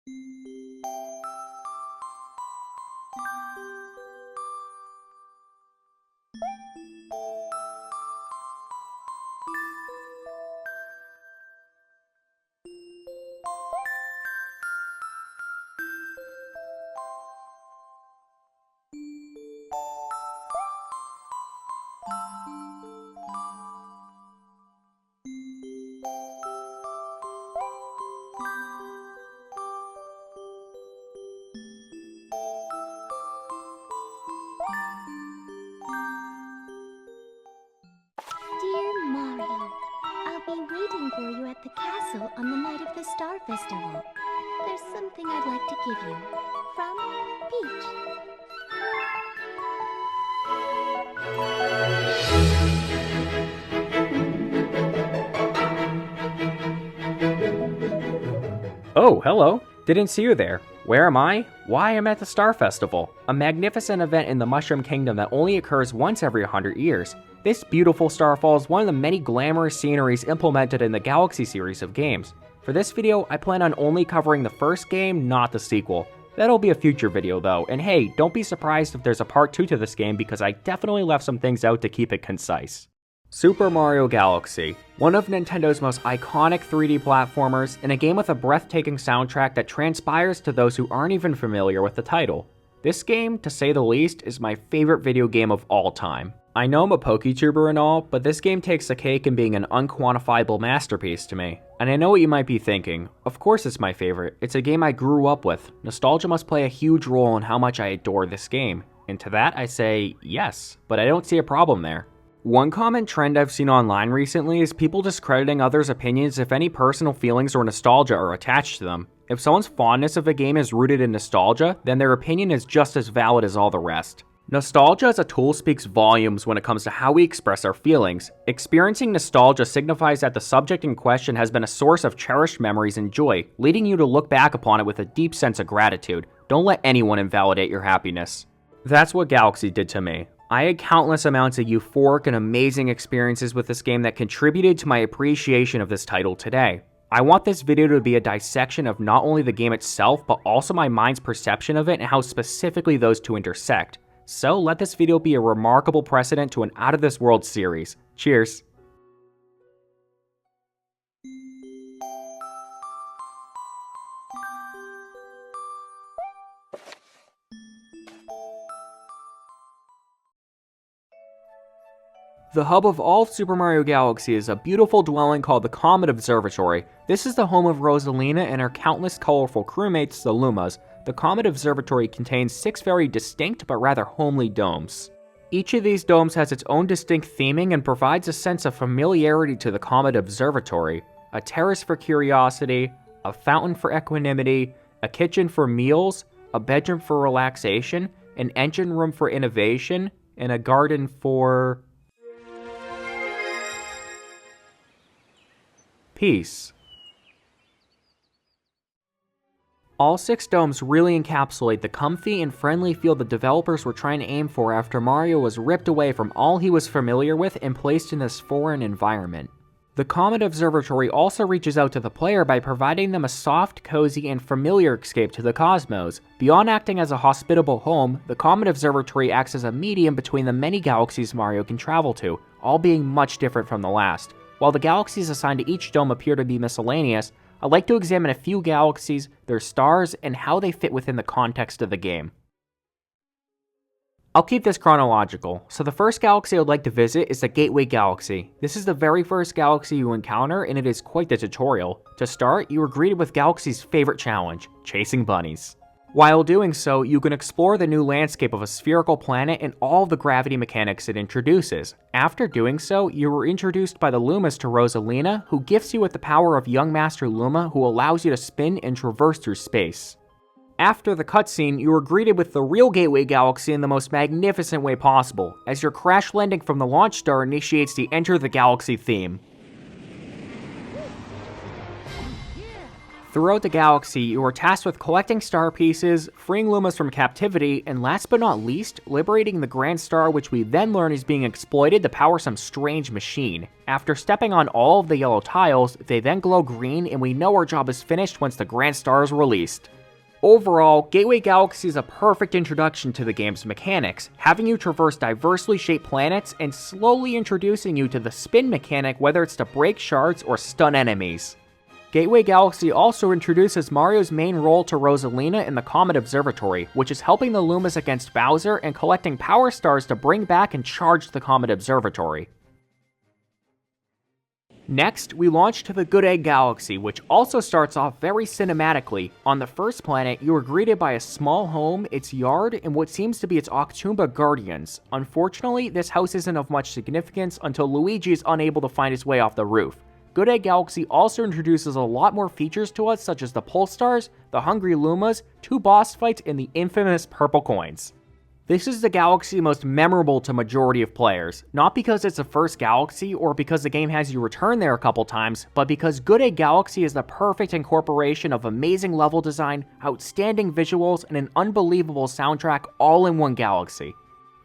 Dear Mario, I'll be waiting for you at the castle on the night of the Star Festival. There's something I'd like to give you. From Peach. Oh, hello. Didn't see you there. Where am I? Why, I'm at the Star Festival, a magnificent event in the Mushroom Kingdom that only occurs once every 100 years. This beautiful starfall is one of the many glamorous sceneries implemented in the Galaxy series of games. For this video, I plan on only covering the first game, not the sequel. That'll be a future video though, and hey, don't be surprised if there's a part 2 to this game because I definitely left some things out to keep it concise. Super Mario Galaxy, one of Nintendo's most iconic 3D platformers, and a game with a breathtaking soundtrack that transpires to those who aren't even familiar with the title. This game, to say the least, is my favorite video game of all time. I know I'm a PokeTuber and all, but this game takes the cake in being an unquantifiable masterpiece to me. And I know what you might be thinking, of course it's my favorite, it's a game I grew up with. Nostalgia must play a huge role in how much I adore this game. And to that I say, yes, but I don't see a problem there. One common trend I've seen online recently is people discrediting others' opinions if any personal feelings or nostalgia are attached to them. If someone's fondness of a game is rooted in nostalgia, then their opinion is just as valid as all the rest. Nostalgia as a tool speaks volumes when it comes to how we express our feelings. Experiencing nostalgia signifies that the subject in question has been a source of cherished memories and joy, leading you to look back upon it with a deep sense of gratitude. Don't let anyone invalidate your happiness. That's what Galaxy did to me. I had countless amounts of euphoric and amazing experiences with this game that contributed to my appreciation of this title today. I want this video to be a dissection of not only the game itself, but also my mind's perception of it and how specifically those two intersect. So let this video be a remarkable precedent to an out-of-this-world series. Cheers! The hub of all of Super Mario Galaxy is a beautiful dwelling called the Comet Observatory. This is the home of Rosalina and her countless colorful crewmates, the Lumas. The Comet Observatory contains 6 very distinct but rather homely domes. Each of these domes has its own distinct theming and provides a sense of familiarity to the Comet Observatory. A terrace for curiosity, a fountain for equanimity, a kitchen for meals, a bedroom for relaxation, an engine room for innovation, and a garden for peace. All 6 domes really encapsulate the comfy and friendly feel the developers were trying to aim for after Mario was ripped away from all he was familiar with and placed in this foreign environment. The Comet Observatory also reaches out to the player by providing them a soft, cozy, and familiar escape to the cosmos. Beyond acting as a hospitable home, the Comet Observatory acts as a medium between the many galaxies Mario can travel to, all being much different from the last. While the galaxies assigned to each dome appear to be miscellaneous, I'd like to examine a few galaxies, their stars, and how they fit within the context of the game. I'll keep this chronological. So the first galaxy I'd like to visit is the Gateway Galaxy. This is the very first galaxy you encounter, and it is quite the tutorial. To start, you are greeted with Galaxy's favorite challenge, chasing bunnies. While doing so, you can explore the new landscape of a spherical planet and all of the gravity mechanics it introduces. After doing so, you are introduced by the Lumas to Rosalina, who gifts you with the power of Young Master Luma, who allows you to spin and traverse through space. After the cutscene, you are greeted with the real Gateway Galaxy in the most magnificent way possible, as your crash landing from the launch star initiates the Enter the Galaxy theme. Throughout the galaxy, you are tasked with collecting star pieces, freeing Lumas from captivity, and last but not least, liberating the Grand Star, which we then learn is being exploited to power some strange machine. After stepping on all of the yellow tiles, they then glow green, and we know our job is finished once the Grand Star is released. Overall, Gateway Galaxy is a perfect introduction to the game's mechanics, having you traverse diversely shaped planets and slowly introducing you to the spin mechanic, whether it's to break shards or stun enemies. Gateway Galaxy also introduces Mario's main role to Rosalina in the Comet Observatory, which is helping the Lumas against Bowser and collecting power stars to bring back and charge the Comet Observatory. Next, we launch to the Good Egg Galaxy, which also starts off very cinematically. On the first planet, you are greeted by a small home, its yard, and what seems to be its Octumba guardians. Unfortunately, this house isn't of much significance until Luigi is unable to find his way off the roof. Good Egg Galaxy also introduces a lot more features to us, such as the Pulse Stars, the Hungry Lumas, 2 boss fights, and the infamous purple coins. This is the galaxy most memorable to majority of players, not because it's the first galaxy or because the game has you return there a couple times, but because Good Egg Galaxy is the perfect incorporation of amazing level design, outstanding visuals, and an unbelievable soundtrack all in one galaxy.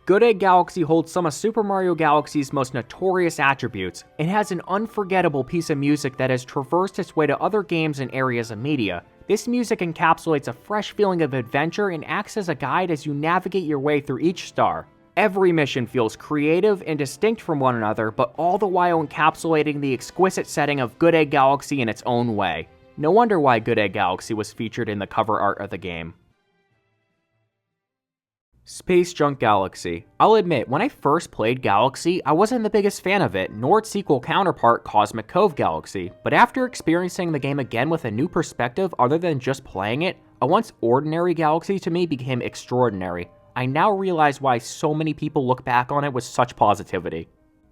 Good Egg Galaxy holds some of Super Mario Galaxy's most notorious attributes. It has an unforgettable piece of music that has traversed its way to other games and areas of media. This music encapsulates a fresh feeling of adventure and acts as a guide as you navigate your way through each star. Every mission feels creative and distinct from one another, but all the while encapsulating the exquisite setting of Good Egg Galaxy in its own way. No wonder why Good Egg Galaxy was featured in the cover art of the game. Space Junk Galaxy. I'll admit, when I first played Galaxy, I wasn't the biggest fan of it, nor its sequel counterpart Cosmic Cove Galaxy, but after experiencing the game again with a new perspective other than just playing it, a once ordinary Galaxy to me became extraordinary. I now realize why so many people look back on it with such positivity.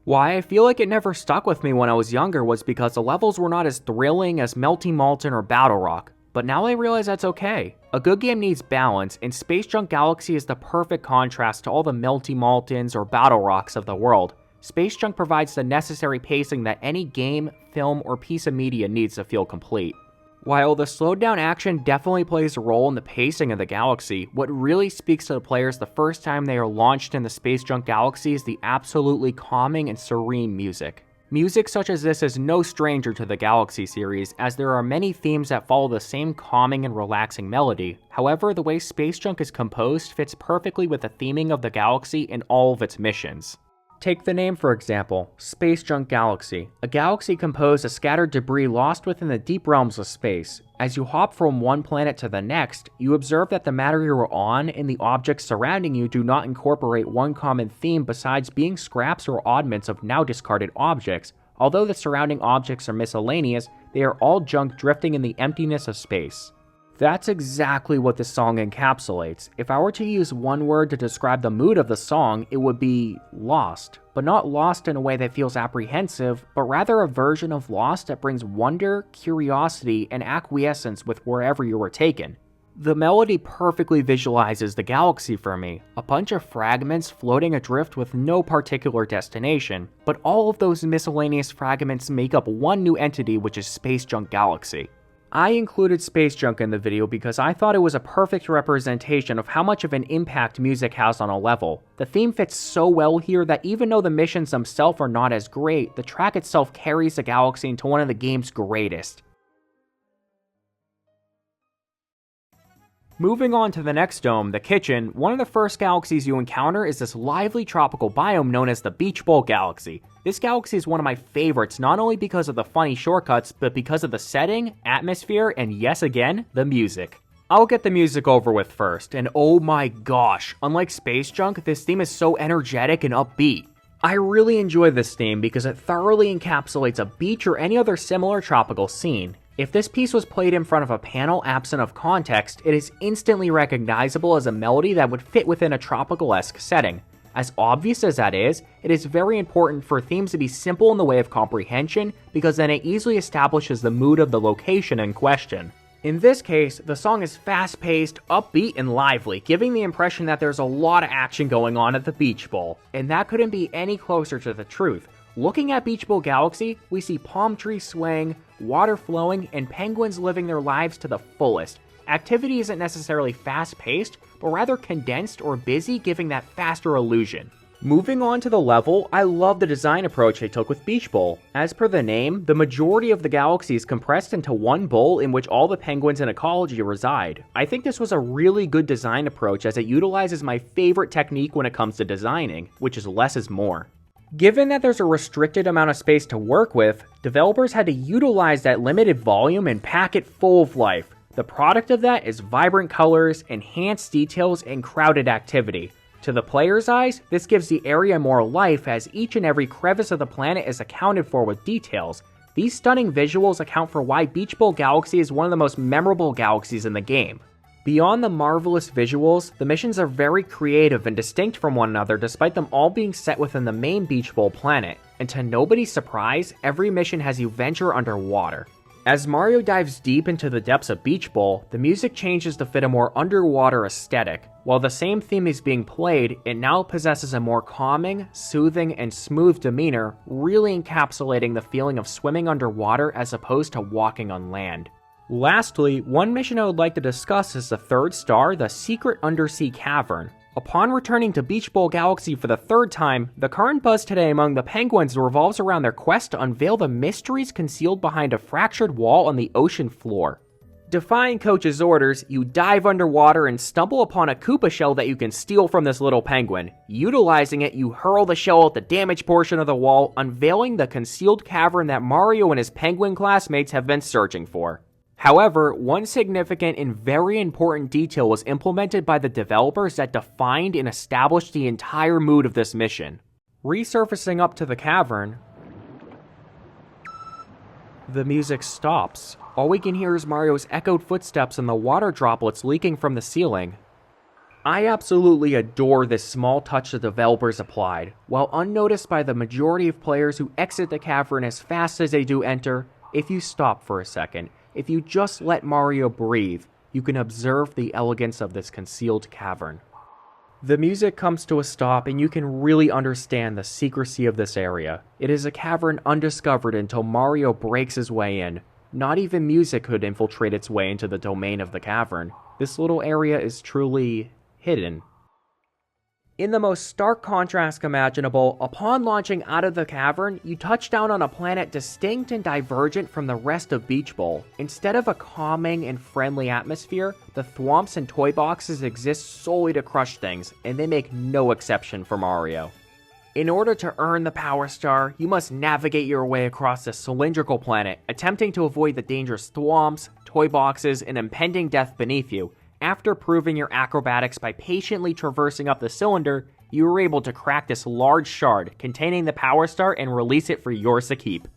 Why I feel like it never stuck with me when I was younger was because the levels were not as thrilling as Melty Molten or Battle Rock. But now I realize that's okay. A good game needs balance, and Space Junk Galaxy is the perfect contrast to all the Melty Moltens or Battle Rocks of the world. Space Junk provides the necessary pacing that any game, film, or piece of media needs to feel complete. While the slowed down action definitely plays a role in the pacing of the galaxy, what really speaks to the players the first time they are launched in the Space Junk Galaxy is the absolutely calming and serene music. Music such as this is no stranger to the Galaxy series, as there are many themes that follow the same calming and relaxing melody. However, the way Space Junk is composed fits perfectly with the theming of the galaxy and all of its missions. Take the name for example, Space Junk Galaxy, a galaxy composed of scattered debris lost within the deep realms of space. As you hop from one planet to the next, you observe that the matter you are on and the objects surrounding you do not incorporate one common theme besides being scraps or oddments of now discarded objects. Although the surrounding objects are miscellaneous, they are all junk drifting in the emptiness of space. That's exactly what this song encapsulates. If I were to use one word to describe the mood of the song, it would be lost. But not lost in a way that feels apprehensive, but rather a version of lost that brings wonder, curiosity, and acquiescence with wherever you were taken. The melody perfectly visualizes the galaxy for me, a bunch of fragments floating adrift with no particular destination, but all of those miscellaneous fragments make up one new entity, which is Space Junk Galaxy. I included Space Junk in the video because I thought it was a perfect representation of how much of an impact music has on a level. The theme fits so well here that even though the missions themselves are not as great, the track itself carries the galaxy into one of the game's greatest. Moving on to the next dome, the kitchen, one of the first galaxies you encounter is this lively tropical biome known as the Beach Bowl Galaxy. This galaxy is one of my favorites not only because of the funny shortcuts, but because of the setting, atmosphere, and yes again, the music. I'll get the music over with first, and oh my gosh, unlike Space Junk, this theme is so energetic and upbeat. I really enjoy this theme because it thoroughly encapsulates a beach or any other similar tropical scene. If this piece was played in front of a panel absent of context, it is instantly recognizable as a melody that would fit within a tropical-esque setting. As obvious as that is, it is very important for themes to be simple in the way of comprehension because then it easily establishes the mood of the location in question. In this case, the song is fast-paced, upbeat, and lively, giving the impression that there's a lot of action going on at the Beach Bowl, and that couldn't be any closer to the truth. Looking at Beach Bowl Galaxy, we see palm trees swaying, water flowing, and penguins living their lives to the fullest. Activity isn't necessarily fast-paced, but rather condensed or busy, giving that faster illusion. Moving on to the level, I love the design approach they took with Beach Bowl. As per the name, the majority of the galaxy is compressed into one bowl in which all the penguins in ecology reside. I think this was a really good design approach as it utilizes my favorite technique when it comes to designing, which is less is more. Given that there's a restricted amount of space to work with, developers had to utilize that limited volume and pack it full of life. The product of that is vibrant colors, enhanced details, and crowded activity. To the player's eyes, this gives the area more life as each and every crevice of the planet is accounted for with details. These stunning visuals account for why Beach Bowl Galaxy is one of the most memorable galaxies in the game. Beyond the marvelous visuals, the missions are very creative and distinct from one another despite them all being set within the main Beach Bowl planet. And to nobody's surprise, every mission has you venture underwater. As Mario dives deep into the depths of Beach Bowl, the music changes to fit a more underwater aesthetic. While the same theme is being played, it now possesses a more calming, soothing, and smooth demeanor, really encapsulating the feeling of swimming underwater as opposed to walking on land. Lastly, one mission I would like to discuss is the third star, the Secret Undersea Cavern. Upon returning to Beach Bowl Galaxy for the third time, the current buzz today among the penguins revolves around their quest to unveil the mysteries concealed behind a fractured wall on the ocean floor. Defying Coach's orders, you dive underwater and stumble upon a Koopa shell that you can steal from this little penguin. Utilizing it, you hurl the shell at the damaged portion of the wall, unveiling the concealed cavern that Mario and his penguin classmates have been searching for. However, one significant and very important detail was implemented by the developers that defined and established the entire mood of this mission. Resurfacing up to the cavern, the music stops. All we can hear is Mario's echoed footsteps and the water droplets leaking from the ceiling. I absolutely adore this small touch the developers applied. While unnoticed by the majority of players who exit the cavern as fast as they do enter, if you stop for a second, if you just let Mario breathe, you can observe the elegance of this concealed cavern. The music comes to a stop and you can really understand the secrecy of this area. It is a cavern undiscovered until Mario breaks his way in. Not even music could infiltrate its way into the domain of the cavern. This little area is truly hidden. In the most stark contrast imaginable, upon launching out of the cavern, you touch down on a planet distinct and divergent from the rest of Beach Bowl. Instead of a calming and friendly atmosphere, the thwomps and toy boxes exist solely to crush things, and they make no exception for Mario. In order to earn the Power Star, you must navigate your way across this cylindrical planet, attempting to avoid the dangerous thwomps, toy boxes, and impending death beneath you. After proving your acrobatics by patiently traversing up the cylinder, you were able to crack this large shard containing the Power Star and release it for yours to keep.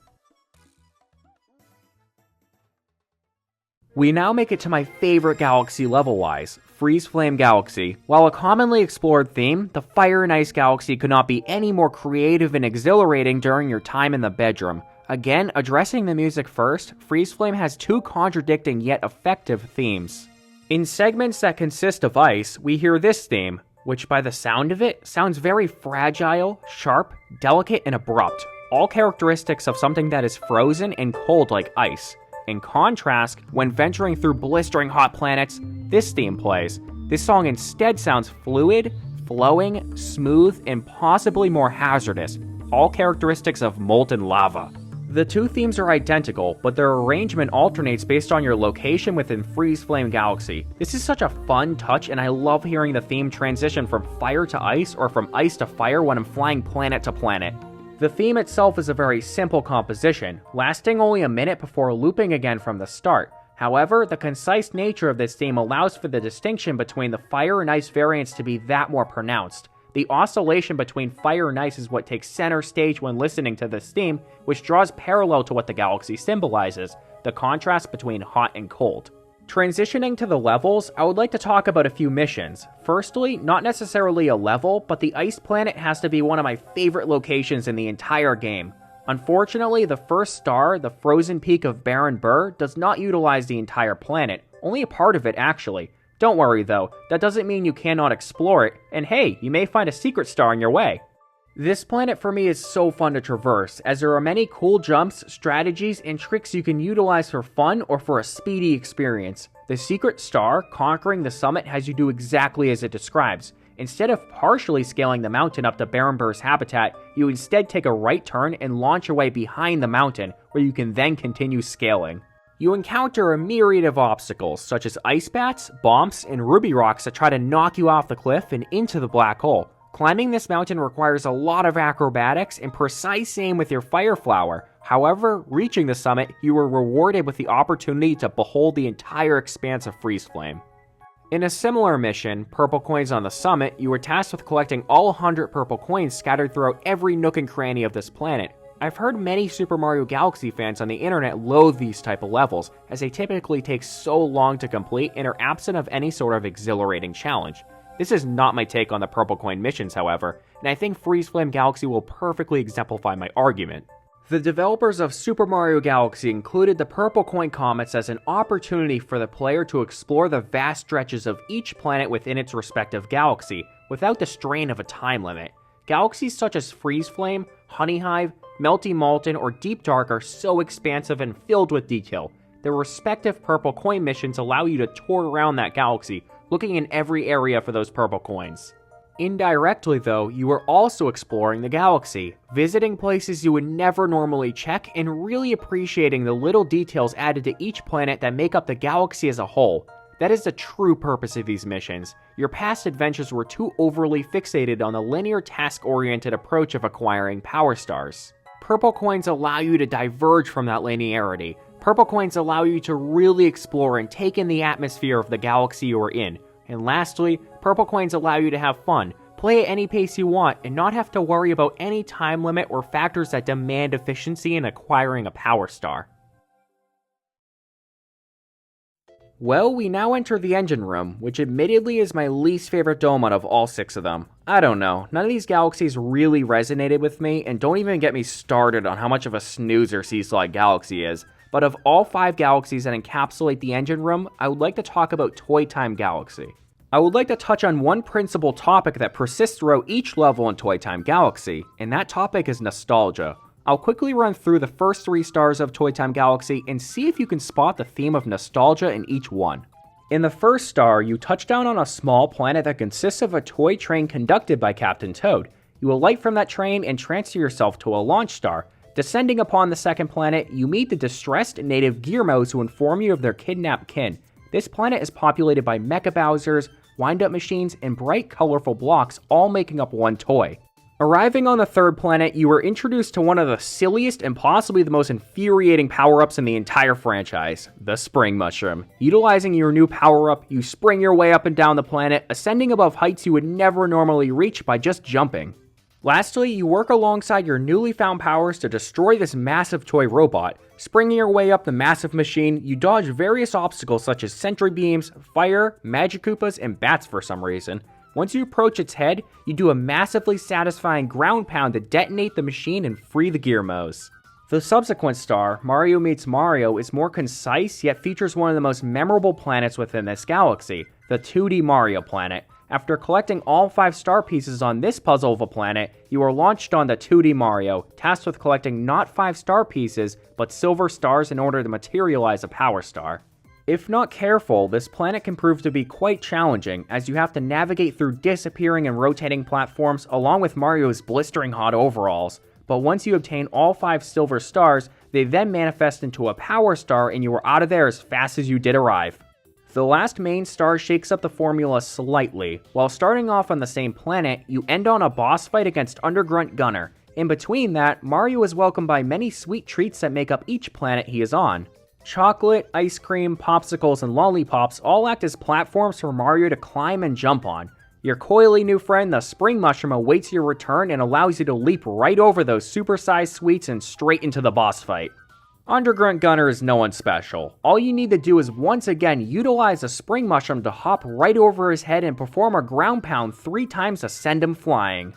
We now make it to my favorite galaxy level-wise, Freeze Flame Galaxy. While a commonly explored theme, the Fire and Ice Galaxy could not be any more creative and exhilarating during your time in the bedroom. Again, addressing the music first, Freeze Flame has two contradicting yet effective themes. In segments that consist of ice, we hear this theme, which by the sound of it, sounds very fragile, sharp, delicate, and abrupt, all characteristics of something that is frozen and cold like ice. In contrast, when venturing through blistering hot planets, this theme plays. This song instead sounds fluid, flowing, smooth, and possibly more hazardous, all characteristics of molten lava. The two themes are identical, but their arrangement alternates based on your location within Freeze Flame Galaxy. This is such a fun touch, and I love hearing the theme transition from fire to ice or from ice to fire when I'm flying planet to planet. The theme itself is a very simple composition, lasting only a minute before looping again from the start. However, the concise nature of this theme allows for the distinction between the fire and ice variants to be that more pronounced. The oscillation between fire and ice is what takes center stage when listening to this theme, which draws parallel to what the galaxy symbolizes, the contrast between hot and cold. Transitioning to the levels, I would like to talk about a few missions. Firstly, not necessarily a level, but the ice planet has to be one of my favorite locations in the entire game. Unfortunately, the first star, the frozen peak of Baron Burr, does not utilize the entire planet, only a part of it actually. Don't worry though, that doesn't mean you cannot explore it, and hey, you may find a secret star on your way. This planet for me is so fun to traverse, as there are many cool jumps, strategies, and tricks you can utilize for fun or for a speedy experience. The secret star, conquering the summit, has you do exactly as it describes. Instead of partially scaling the mountain up to Barenbur's habitat, you instead take a right turn and launch away behind the mountain, where you can then continue scaling. You encounter a myriad of obstacles, such as ice bats, bombs, and ruby rocks that try to knock you off the cliff and into the black hole. Climbing this mountain requires a lot of acrobatics and precise aim with your fire flower. However, reaching the summit, you are rewarded with the opportunity to behold the entire expanse of freeze flame. In a similar mission, Purple Coins on the Summit, you were tasked with collecting all 100 purple coins scattered throughout every nook and cranny of this planet. I've heard many Super Mario Galaxy fans on the internet loathe these type of levels, as they typically take so long to complete and are absent of any sort of exhilarating challenge. This is not my take on the Purple Coin missions, however, and I think Freeze Flame Galaxy will perfectly exemplify my argument. The developers of Super Mario Galaxy included the Purple Coin Comets as an opportunity for the player to explore the vast stretches of each planet within its respective galaxy, without the strain of a time limit. Galaxies such as Freeze Flame, Honey Hive, Melty Molten, or Deep Dark are so expansive and filled with detail. Their respective Purple Coin missions allow you to tour around that galaxy, looking in every area for those purple coins. Indirectly though, you are also exploring the galaxy, visiting places you would never normally check and really appreciating the little details added to each planet that make up the galaxy as a whole. That is the true purpose of these missions. Your past adventures were too overly fixated on the linear task-oriented approach of acquiring power stars. Purple coins allow you to diverge from that linearity. Purple coins allow you to really explore and take in the atmosphere of the galaxy you are in. And lastly, purple coins allow you to have fun, play at any pace you want, and not have to worry about any time limit or factors that demand efficiency in acquiring a power star. Well, we now enter the engine room, which admittedly is my least favorite dome out of all 6 of them. I don't know, none of these galaxies really resonated with me, and don't even get me started on how much of a snoozer Seeslide Galaxy is. But of all 5 galaxies that encapsulate the engine room, I would like to talk about Toy Time Galaxy. I would like to touch on one principal topic that persists throughout each level in Toy Time Galaxy, and that topic is nostalgia. I'll quickly run through the first 3 stars of Toy Time Galaxy and see if you can spot the theme of nostalgia in each one. In the first star, you touch down on a small planet that consists of a toy train conducted by Captain Toad. You alight from that train and transfer yourself to a launch star. Descending upon the second planet, you meet the distressed native Gearmos who inform you of their kidnapped kin. This planet is populated by Mecha Bowsers, wind-up machines, and bright, colorful blocks, all making up one toy. Arriving on the third planet, you are introduced to one of the silliest and possibly the most infuriating power-ups in the entire franchise, the Spring Mushroom. Utilizing your new power-up, you spring your way up and down the planet, ascending above heights you would never normally reach by just jumping. Lastly, you work alongside your newly found powers to destroy this massive toy robot. Springing your way up the massive machine, you dodge various obstacles such as sentry beams, fire, magic Koopas, and bats for some reason. Once you approach its head, you do a massively satisfying ground pound to detonate the machine and free the Gearmos. The subsequent star, Mario Meets Mario, is more concise yet features one of the most memorable planets within this galaxy, the 2D Mario planet. After collecting all 5 star pieces on this puzzle of a planet, you are launched onto 2D Mario, tasked with collecting not 5 star pieces, but silver stars in order to materialize a power star. If not careful, this planet can prove to be quite challenging, as you have to navigate through disappearing and rotating platforms along with Mario's blistering hot overalls. But once you obtain all 5 silver stars, they then manifest into a power star and you are out of there as fast as you did arrive. The last main star shakes up the formula slightly. While starting off on the same planet, you end on a boss fight against Undergrunt Gunner. In between that, Mario is welcomed by many sweet treats that make up each planet he is on. Chocolate, ice cream, popsicles, and lollipops all act as platforms for Mario to climb and jump on. Your coily new friend, the Spring Mushroom, awaits your return and allows you to leap right over those supersized sweets and straight into the boss fight. Undergrunt Gunner is no one special. All you need to do is once again utilize the Spring Mushroom to hop right over his head and perform a ground pound 3 times to send him flying.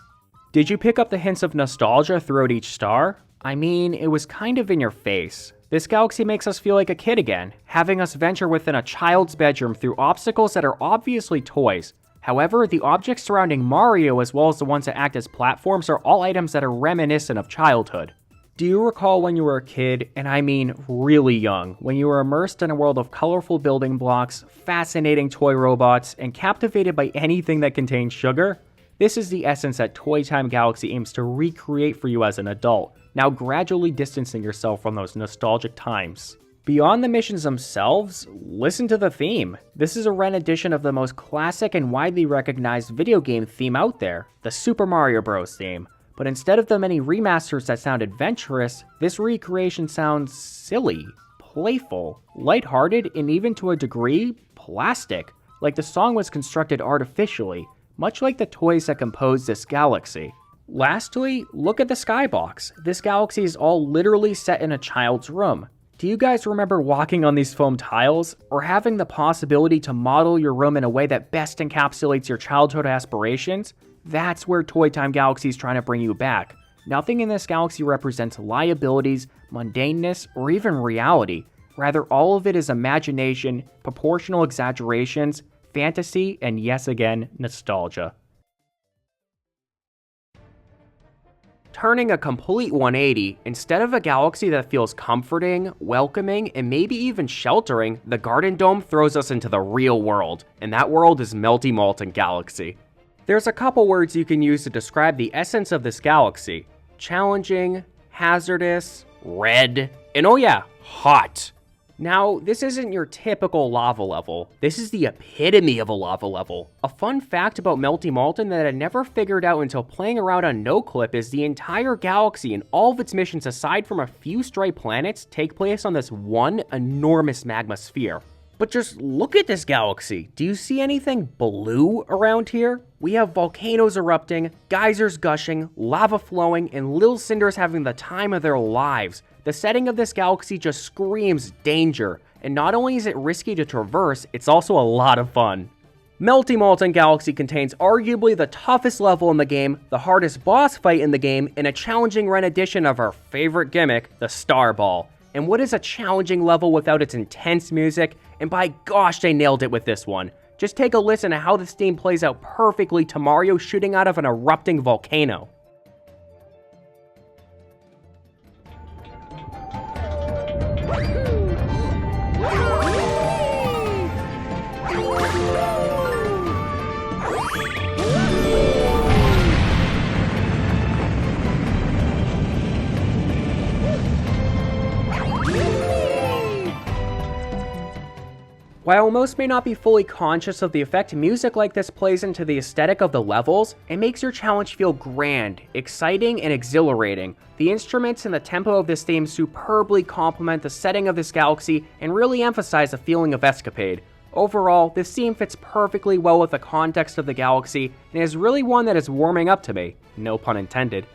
Did you pick up the hints of nostalgia throughout each star? I mean, it was kind of in your face. This galaxy makes us feel like a kid again, having us venture within a child's bedroom through obstacles that are obviously toys. However, the objects surrounding Mario as well as the ones that act as platforms are all items that are reminiscent of childhood. Do you recall when you were a kid, and I mean really young, when you were immersed in a world of colorful building blocks, fascinating toy robots, and captivated by anything that contained sugar? This is the essence that Toy Time Galaxy aims to recreate for you as an adult, now gradually distancing yourself from those nostalgic times. Beyond the missions themselves, listen to the theme. This is a rendition of the most classic and widely recognized video game theme out there, the Super Mario Bros. Theme. But instead of the many remasters that sound adventurous, this recreation sounds silly, playful, lighthearted, and even to a degree, plastic, like the song was constructed artificially, much like the toys that compose this galaxy. Lastly, look at the skybox. This galaxy is all literally set in a child's room. Do you guys remember walking on these foam tiles, or having the possibility to model your room in a way that best encapsulates your childhood aspirations? That's where Toy Time Galaxy is trying to bring you back. Nothing in this galaxy represents liabilities, mundaneness, or even reality. Rather, all of it is imagination, proportional exaggerations, fantasy, and yes again, nostalgia. Turning a complete 180, instead of a galaxy that feels comforting, welcoming, and maybe even sheltering, the Garden Dome throws us into the real world, and that world is Melty Molten Galaxy. There's a couple words you can use to describe the essence of this galaxy. Challenging, hazardous, red, and oh yeah, hot. Now, this isn't your typical lava level. This is the epitome of a lava level. A fun fact about Melty Molten that I never figured out until playing around on NoClip is the entire galaxy and all of its missions aside from a few stray planets take place on this one enormous magma sphere. But just look at this galaxy. Do you see anything blue around here? We have volcanoes erupting, geysers gushing, lava flowing, and little cinders having the time of their lives. The setting of this galaxy just screams danger, and not only is it risky to traverse, it's also a lot of fun. Melty Molten Galaxy contains arguably the toughest level in the game, the hardest boss fight in the game, and a challenging rendition of our favorite gimmick, the Star Ball. And what is a challenging level without its intense music? And by gosh, they nailed it with this one. Just take a listen to how this theme plays out perfectly to Mario shooting out of an erupting volcano. While most may not be fully conscious of the effect music like this plays into the aesthetic of the levels, it makes your challenge feel grand, exciting, and exhilarating. The instruments and the tempo of this theme superbly complement the setting of this galaxy and really emphasize a feeling of escapade. Overall, this theme fits perfectly well with the context of the galaxy and is really one that is warming up to me, no pun intended.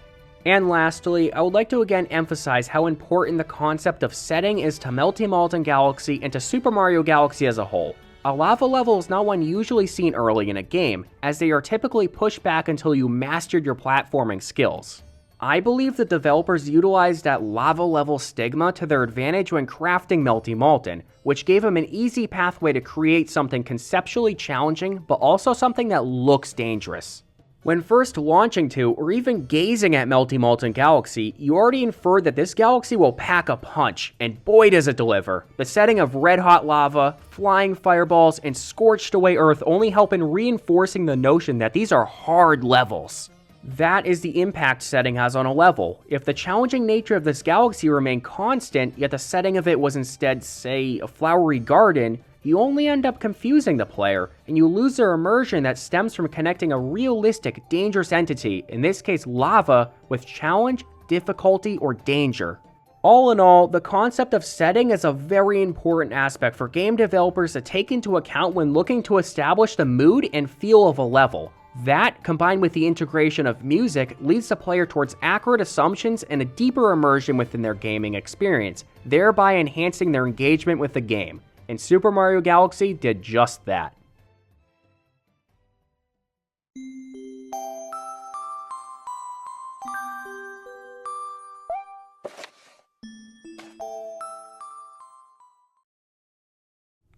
And lastly, I would like to again emphasize how important the concept of setting is to Melty Molten Galaxy and to Super Mario Galaxy as a whole. A lava level is not one usually seen early in a game, as they are typically pushed back until you mastered your platforming skills. I believe the developers utilized that lava level stigma to their advantage when crafting Melty Molten, which gave them an easy pathway to create something conceptually challenging, but also something that looks dangerous. When first launching to, or even gazing at Melty Molten Galaxy, you already inferred that this galaxy will pack a punch, and boy does it deliver. The setting of red-hot lava, flying fireballs, and scorched away Earth only help in reinforcing the notion that these are hard levels. That is the impact setting has on a level. If the challenging nature of this galaxy remained constant, yet the setting of it was instead, say, a flowery garden, you only end up confusing the player, and you lose their immersion that stems from connecting a realistic, dangerous entity, in this case lava, with challenge, difficulty, or danger. All in all, the concept of setting is a very important aspect for game developers to take into account when looking to establish the mood and feel of a level. That, combined with the integration of music, leads the player towards accurate assumptions and a deeper immersion within their gaming experience, thereby enhancing their engagement with the game. And Super Mario Galaxy did just that.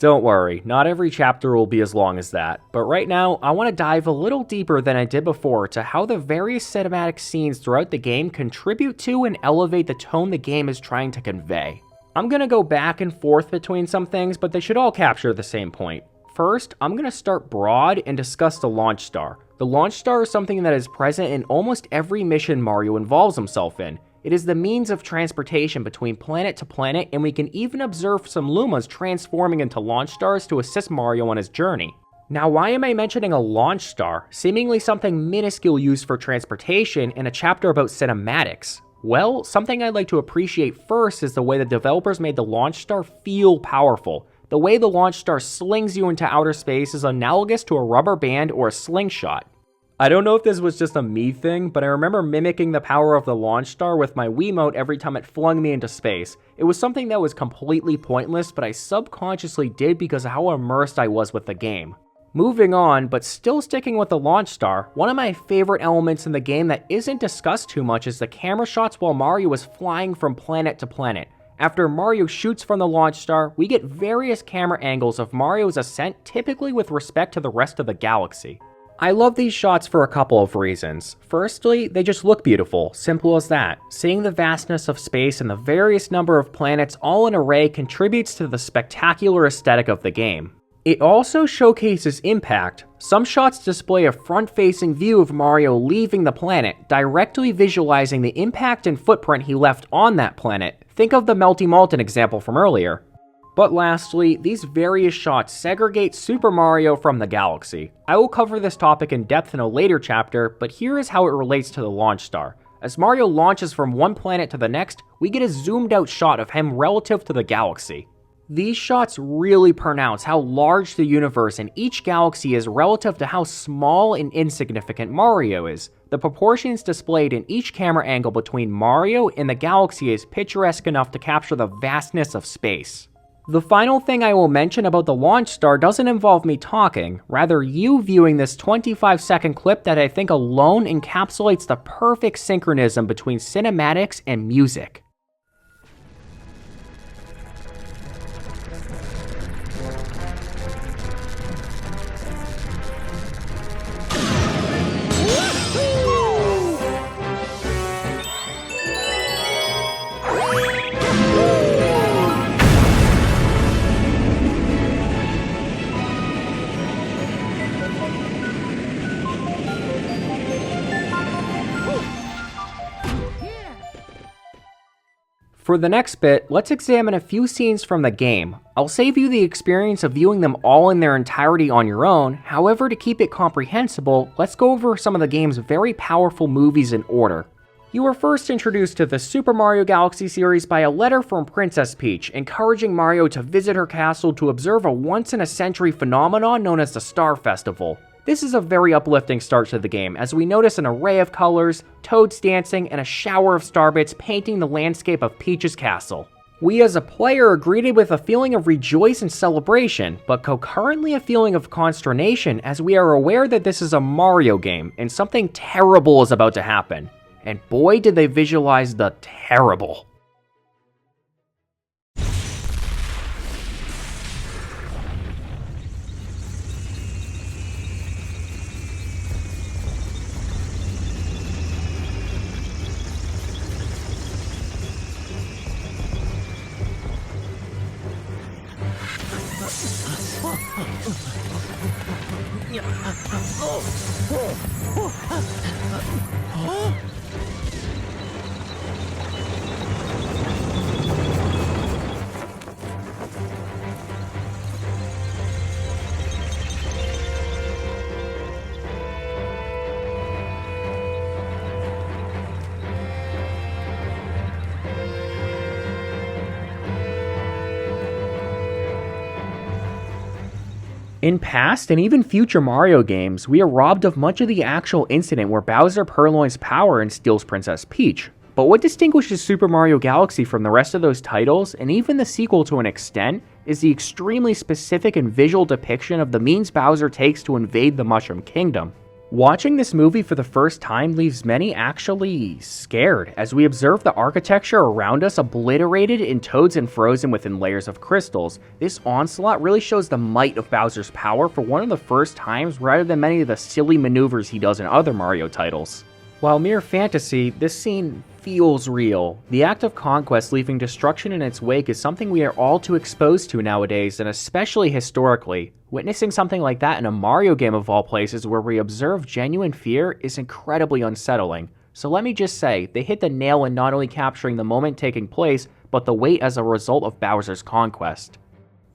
Don't worry, not every chapter will be as long as that, but right now, I want to dive a little deeper than I did before to how the various cinematic scenes throughout the game contribute to and elevate the tone the game is trying to convey. I'm going to go back and forth between some things, but they should all capture the same point. First, I'm going to start broad and discuss the launch star. The launch star is something that is present in almost every mission Mario involves himself in. It is the means of transportation between planet to planet, and we can even observe some Lumas transforming into launch stars to assist Mario on his journey. Now, why am I mentioning a launch star, seemingly something minuscule used for transportation, in a chapter about cinematics? Well, something I'd like to appreciate first is the way the developers made the launch star feel powerful. The way the launch star slings you into outer space is analogous to a rubber band or a slingshot. I don't know if this was just a me thing, but I remember mimicking the power of the launch star with my Wiimote every time it flung me into space. It was something that was completely pointless, but I subconsciously did because of how immersed I was with the game. Moving on, but still sticking with the launch star, one of my favorite elements in the game that isn't discussed too much is the camera shots while Mario is flying from planet to planet. After Mario shoots from the launch star, we get various camera angles of Mario's ascent, typically with respect to the rest of the galaxy. I love these shots for a couple of reasons. Firstly, they just look beautiful, simple as that. Seeing the vastness of space and the various number of planets all in array contributes to the spectacular aesthetic of the game. It also showcases impact. Some shots display a front-facing view of Mario leaving the planet, directly visualizing the impact and footprint he left on that planet. Think of the Melty Malton example from earlier. But lastly, these various shots segregate Super Mario from the galaxy. I will cover this topic in depth in a later chapter, but here is how it relates to the launch star. As Mario launches from one planet to the next, we get a zoomed out shot of him relative to the galaxy. These shots really pronounce how large the universe and each galaxy is relative to how small and insignificant Mario is. The proportions displayed in each camera angle between Mario and the galaxy is picturesque enough to capture the vastness of space. The final thing I will mention about the launch star doesn't involve me talking, rather you viewing this 25-second clip that I think alone encapsulates the perfect synchronism between cinematics and music. For the next bit, let's examine a few scenes from the game. I'll save you the experience of viewing them all in their entirety on your own, however to keep it comprehensible, let's go over some of the game's very powerful movies in order. You were first introduced to the Super Mario Galaxy series by a letter from Princess Peach, encouraging Mario to visit her castle to observe a once-in-a-century phenomenon known as the Star Festival. This is a very uplifting start to the game, as we notice an array of colors, toads dancing, and a shower of starbits painting the landscape of Peach's castle. We as a player are greeted with a feeling of rejoice and celebration, but concurrently a feeling of consternation as we are aware that this is a Mario game, and something terrible is about to happen. And boy did they visualize the terrible. In past and even future Mario games, we are robbed of much of the actual incident where Bowser purloins power and steals Princess Peach. But what distinguishes Super Mario Galaxy from the rest of those titles, and even the sequel to an extent, is the extremely specific and visual depiction of the means Bowser takes to invade the Mushroom Kingdom. Watching this movie for the first time leaves many actually scared, as we observe the architecture around us obliterated in toads and frozen within layers of crystals. This onslaught really shows the might of Bowser's power for one of the first times rather than many of the silly maneuvers he does in other Mario titles. While mere fantasy, this scene feels real. The act of conquest leaving destruction in its wake is something we are all too exposed to nowadays, and especially historically. Witnessing something like that in a Mario game of all places where we observe genuine fear is incredibly unsettling. So let me just say, they hit the nail in not only capturing the moment taking place, but the weight as a result of Bowser's conquest.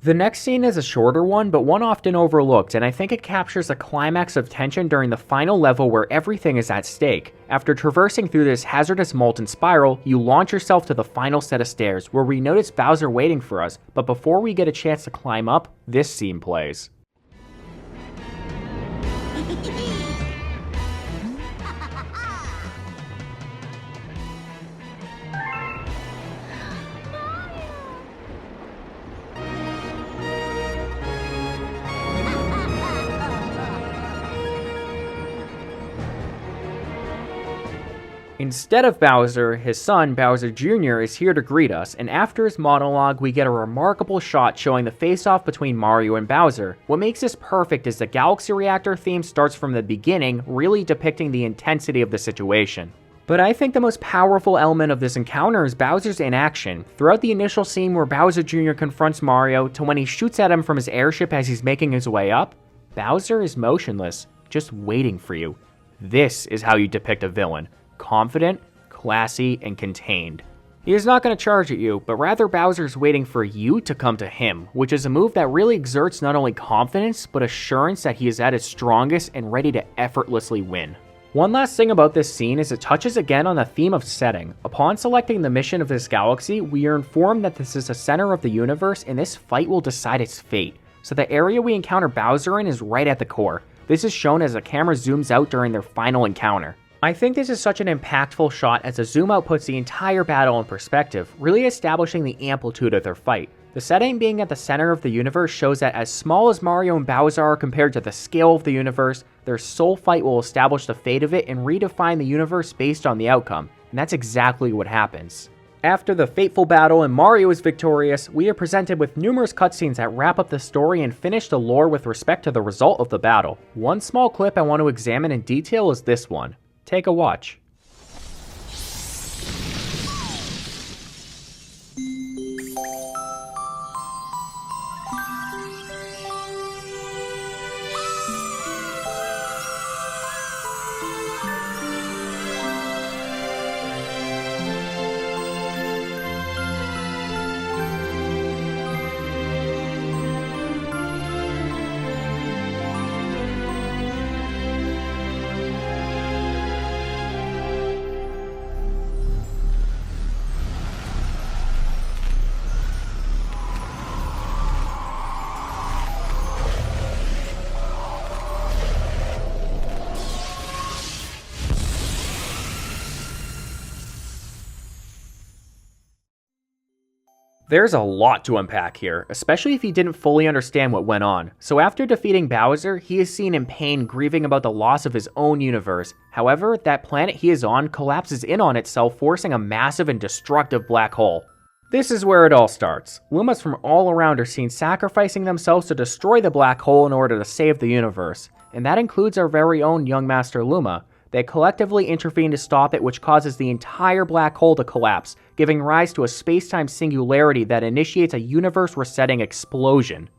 The next scene is a shorter one, but one often overlooked, and I think it captures a climax of tension during the final level where everything is at stake. After traversing through this hazardous molten spiral, you launch yourself to the final set of stairs, where we notice Bowser waiting for us, but before we get a chance to climb up, this scene plays. Instead of Bowser, his son, Bowser Jr., is here to greet us, and after his monologue, we get a remarkable shot showing the face-off between Mario and Bowser. What makes this perfect is the Galaxy Reactor theme starts from the beginning, really depicting the intensity of the situation. But I think the most powerful element of this encounter is Bowser's inaction. Throughout the initial scene where Bowser Jr. confronts Mario, to when he shoots at him from his airship as he's making his way up, Bowser is motionless, just waiting for you. This is how you depict a villain. Confident, classy, and contained. He is not going to charge at you, but rather Bowser's waiting for you to come to him, which is a move that really exerts not only confidence, but assurance that he is at his strongest and ready to effortlessly win. One last thing about this scene is it touches again on the theme of setting. Upon selecting the mission of this galaxy, we are informed that this is the center of the universe and this fight will decide its fate. So the area we encounter Bowser in is right at the core. This is shown as the camera zooms out during their final encounter. I think this is such an impactful shot as the zoom out puts the entire battle in perspective, really establishing the amplitude of their fight. The setting being at the center of the universe shows that as small as Mario and Bowser are compared to the scale of the universe, their sole fight will establish the fate of it and redefine the universe based on the outcome, and that's exactly what happens. After the fateful battle and Mario is victorious, we are presented with numerous cutscenes that wrap up the story and finish the lore with respect to the result of the battle. One small clip I want to examine in detail is this one. Take a watch. There's a lot to unpack here, especially if you didn't fully understand what went on. So after defeating Bowser, he is seen in pain grieving about the loss of his own universe. However, that planet he is on collapses in on itself, forcing a massive and destructive black hole. This is where it all starts. Lumas from all around are seen sacrificing themselves to destroy the black hole in order to save the universe. And that includes our very own young Master Luma. They collectively intervene to stop it, which causes the entire black hole to collapse, giving rise to a space-time singularity that initiates a universe-resetting explosion.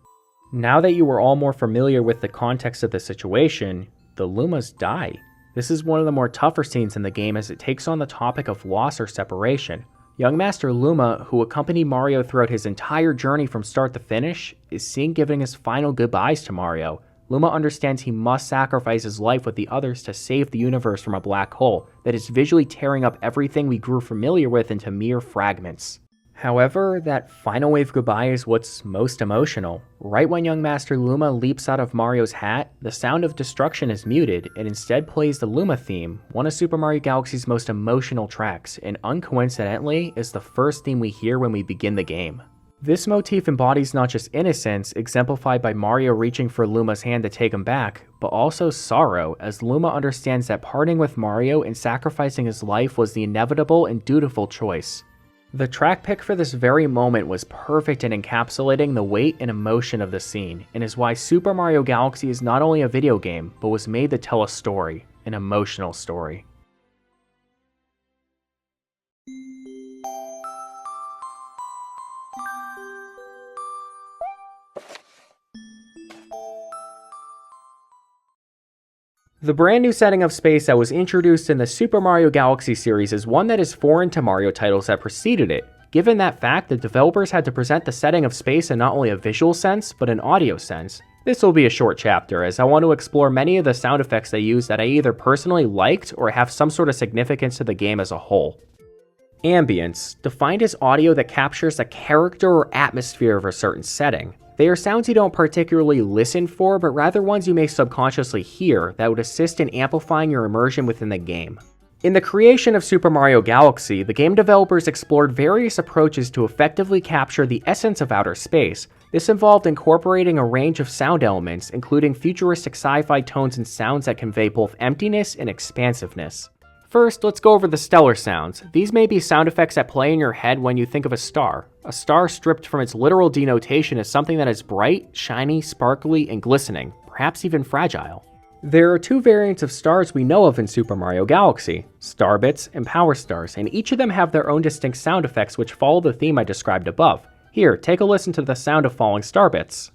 Now that you are all more familiar with the context of the situation, the Lumas die. This is one of the more tougher scenes in the game as it takes on the topic of loss or separation. Young Master Luma, who accompanied Mario throughout his entire journey from start to finish, is seen giving his final goodbyes to Mario. Luma understands he must sacrifice his life with the others to save the universe from a black hole that is visually tearing up everything we grew familiar with into mere fragments. However, that final wave goodbye is what's most emotional. Right when young Master Luma leaps out of Mario's hat, the sound of destruction is muted and instead plays the Luma theme, one of Super Mario Galaxy's most emotional tracks, and uncoincidentally is the first theme we hear when we begin the game. This motif embodies not just innocence, exemplified by Mario reaching for Luma's hand to take him back, but also sorrow, as Luma understands that parting with Mario and sacrificing his life was the inevitable and dutiful choice. The track pick for this very moment was perfect in encapsulating the weight and emotion of the scene, and is why Super Mario Galaxy is not only a video game, but was made to tell a story, an emotional story. The brand new setting of space that was introduced in the Super Mario Galaxy series is one that is foreign to Mario titles that preceded it. Given that fact, the developers had to present the setting of space in not only a visual sense, but an audio sense. This will be a short chapter, as I want to explore many of the sound effects they use that I either personally liked or have some sort of significance to the game as a whole. Ambience, defined as audio that captures the character or atmosphere of a certain setting. They are sounds you don't particularly listen for, but rather ones you may subconsciously hear that would assist in amplifying your immersion within the game. In the creation of Super Mario Galaxy, the game developers explored various approaches to effectively capture the essence of outer space. This involved incorporating a range of sound elements, including futuristic sci-fi tones and sounds that convey both emptiness and expansiveness. First, let's go over the stellar sounds. These may be sound effects that play in your head when you think of a star. A star stripped from its literal denotation is something that is bright, shiny, sparkly, and glistening, perhaps even fragile. There are two variants of stars we know of in Super Mario Galaxy, Starbits and Power Stars, and each of them have their own distinct sound effects which follow the theme I described above. Here, take a listen to the sound of falling starbits.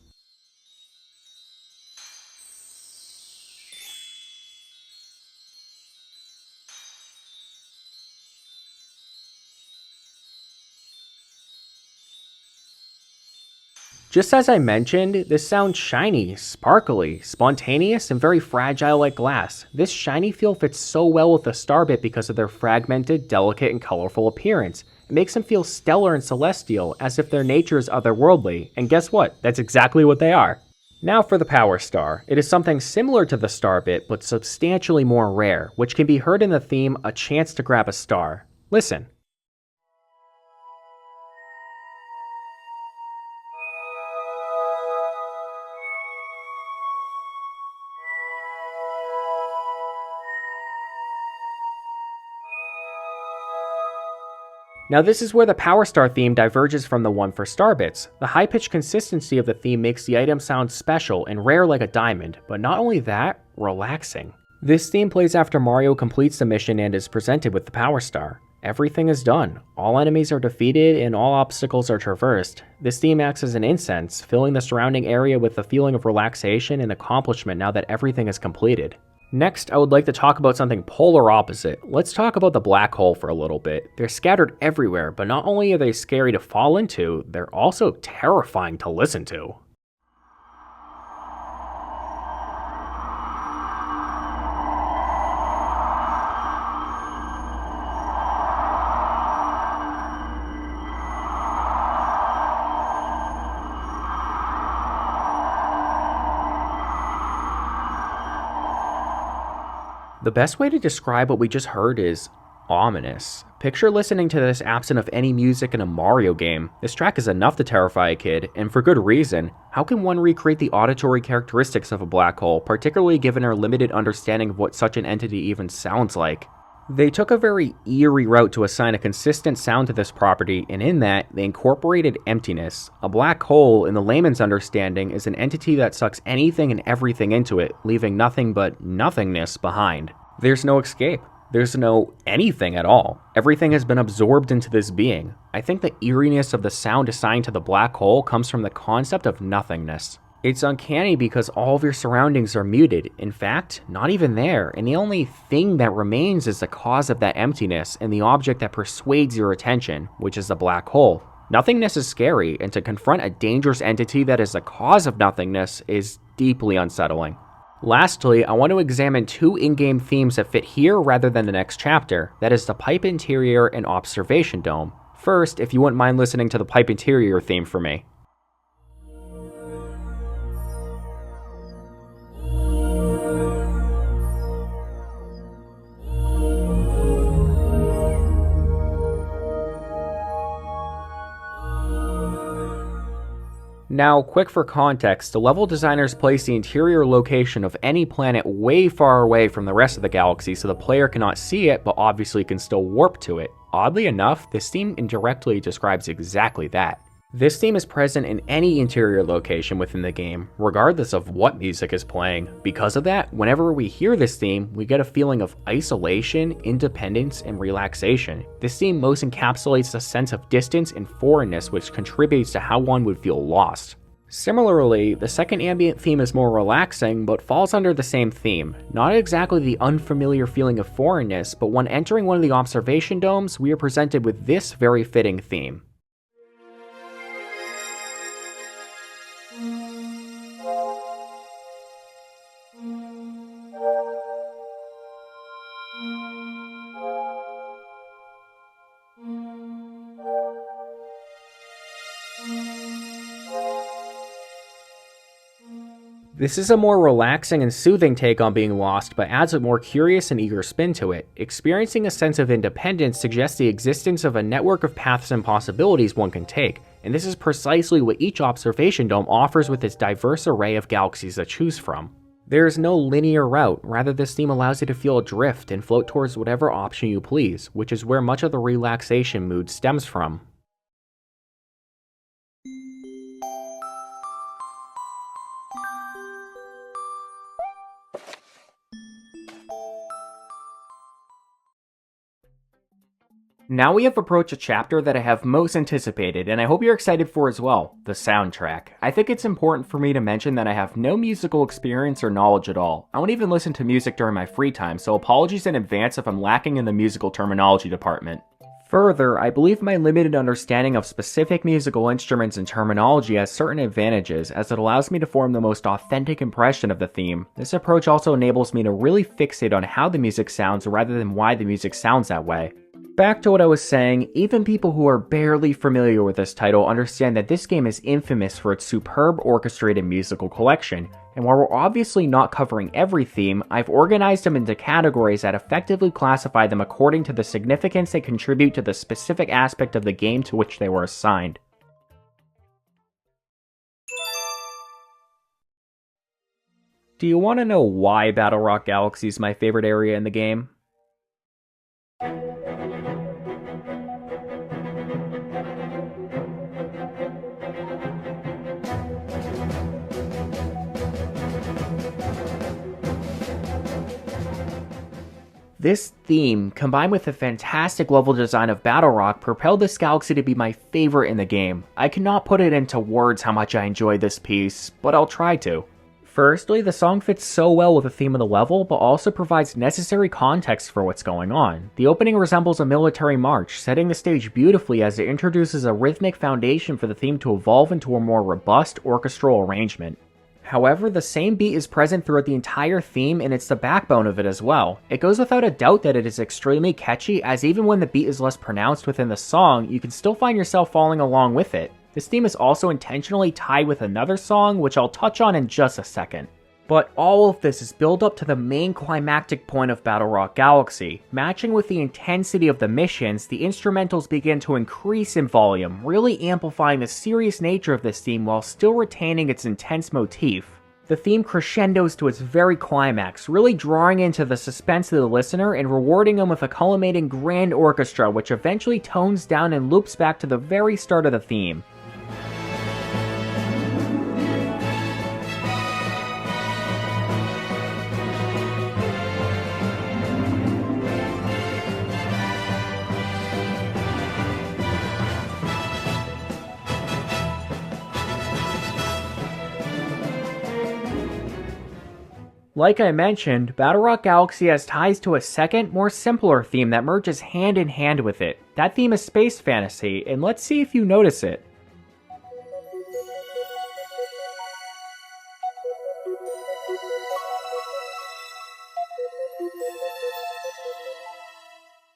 Just as I mentioned, this sounds shiny, sparkly, spontaneous, and very fragile like glass. This shiny feel fits so well with the starbit because of their fragmented, delicate, and colorful appearance. It makes them feel stellar and celestial, as if their nature is otherworldly, and guess what? That's exactly what they are. Now for the Power Star. It is something similar to the starbit, but substantially more rare, which can be heard in the theme A Chance to Grab a Star. Listen. Now this is where the Power Star theme diverges from the one for Starbits. The high-pitched consistency of the theme makes the item sound special and rare like a diamond, but not only that, relaxing. This theme plays after Mario completes the mission and is presented with the Power Star. Everything is done, all enemies are defeated, and all obstacles are traversed. This theme acts as an incense, filling the surrounding area with a feeling of relaxation and accomplishment now that everything is completed. Next, I would like to talk about something polar opposite. Let's talk about the black hole for a little bit. They're scattered everywhere, but not only are they scary to fall into, they're also terrifying to listen to. The best way to describe what we just heard is ominous. Picture listening to this absent of any music in a Mario game. This track is enough to terrify a kid, and for good reason. How can one recreate the auditory characteristics of a black hole, particularly given our limited understanding of what such an entity even sounds like? They took a very eerie route to assign a consistent sound to this property, and in that, they incorporated emptiness. A black hole, in the layman's understanding, is an entity that sucks anything and everything into it, leaving nothing but nothingness behind. There's no escape. There's no anything at all. Everything has been absorbed into this being. I think the eeriness of the sound assigned to the black hole comes from the concept of nothingness. It's uncanny because all of your surroundings are muted. In fact, not even there, and the only thing that remains is the cause of that emptiness and the object that persuades your attention, which is the black hole. Nothingness is scary, and to confront a dangerous entity that is the cause of nothingness is deeply unsettling. Lastly, I want to examine two in-game themes that fit here rather than the next chapter, that is the Pipe Interior and Observation Dome. First, if you wouldn't mind listening to the Pipe Interior theme for me. Now, quick for context, the level designers place the interior location of any planet way far away from the rest of the galaxy so the player cannot see it, but obviously can still warp to it. Oddly enough, this theme indirectly describes exactly that. This theme is present in any interior location within the game, regardless of what music is playing. Because of that, whenever we hear this theme, we get a feeling of isolation, independence, and relaxation. This theme most encapsulates a sense of distance and foreignness, which contributes to how one would feel lost. Similarly, the second ambient theme is more relaxing, but falls under the same theme. Not exactly the unfamiliar feeling of foreignness, but when entering one of the observation domes, we are presented with this very fitting theme. This is a more relaxing and soothing take on being lost, but adds a more curious and eager spin to it. Experiencing a sense of independence suggests the existence of a network of paths and possibilities one can take, and this is precisely what each observation dome offers with its diverse array of galaxies to choose from. There is no linear route, rather this theme allows you to feel adrift and float towards whatever option you please, which is where much of the relaxation mood stems from. Now we have approached a chapter that I have most anticipated, and I hope you're excited for as well, the soundtrack. I think it's important for me to mention that I have no musical experience or knowledge at all. I won't even listen to music during my free time, so apologies in advance if I'm lacking in the musical terminology department. Further, I believe my limited understanding of specific musical instruments and terminology has certain advantages, as it allows me to form the most authentic impression of the theme. This approach also enables me to really fixate on how the music sounds rather than why the music sounds that way. Back to what I was saying, even people who are barely familiar with this title understand that this game is infamous for its superb orchestrated musical collection, and while we're obviously not covering every theme, I've organized them into categories that effectively classify them according to the significance they contribute to the specific aspect of the game to which they were assigned. Do you want to know why Battle Rock Galaxy is my favorite area in the game? This theme, combined with the fantastic level design of Battle Rock, propelled this galaxy to be my favorite in the game. I cannot put it into words how much I enjoy this piece, but I'll try to. Firstly, the song fits so well with the theme of the level, but also provides necessary context for what's going on. The opening resembles a military march, setting the stage beautifully as it introduces a rhythmic foundation for the theme to evolve into a more robust orchestral arrangement. However, the same beat is present throughout the entire theme, and it's the backbone of it as well. It goes without a doubt that it is extremely catchy, as even when the beat is less pronounced within the song, you can still find yourself following along with it. This theme is also intentionally tied with another song, which I'll touch on in just a second. But all of this is built up to the main climactic point of Battle Rock Galaxy. Matching with the intensity of the missions, the instrumentals begin to increase in volume, really amplifying the serious nature of this theme while still retaining its intense motif. The theme crescendos to its very climax, really drawing into the suspense of the listener and rewarding them with a culminating grand orchestra which eventually tones down and loops back to the very start of the theme. Like I mentioned, Battle Rock Galaxy has ties to a second, more simpler theme that merges hand in hand with it. That theme is space fantasy, and let's see if you notice it.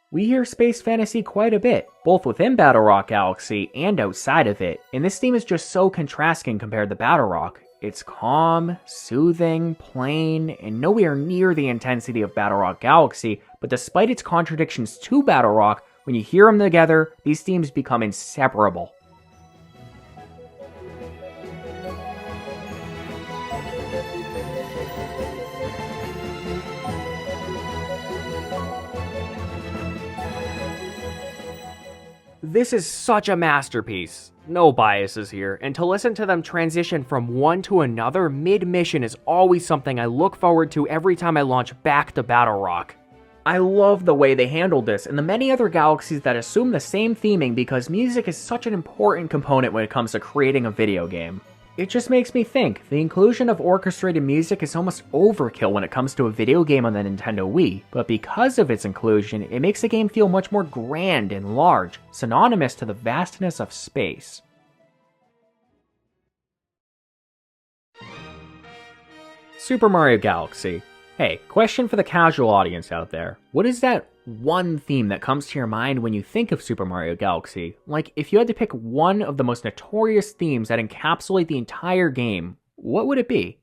We hear space fantasy quite a bit, both within Battle Rock Galaxy and outside of it, and this theme is just so contrasting compared to Battle Rock. It's calm, soothing, plain, and nowhere near the intensity of Battle Rock Galaxy, but despite its contradictions to Battle Rock, when you hear them together, these themes become inseparable. This is such a masterpiece. No biases here, and to listen to them transition from one to another mid-mission is always something I look forward to every time I launch back to Battle Rock. I love the way they handled this and the many other galaxies that assume the same theming because music is such an important component when it comes to creating a video game. It just makes me think, the inclusion of orchestrated music is almost overkill when it comes to a video game on the Nintendo Wii, but because of its inclusion, it makes the game feel much more grand and large, synonymous to the vastness of space. Super Mario Galaxy. Hey, question for the casual audience out there. What is that one theme that comes to your mind when you think of Super Mario Galaxy? Like, if you had to pick one of the most notorious themes that encapsulate the entire game, what would it be?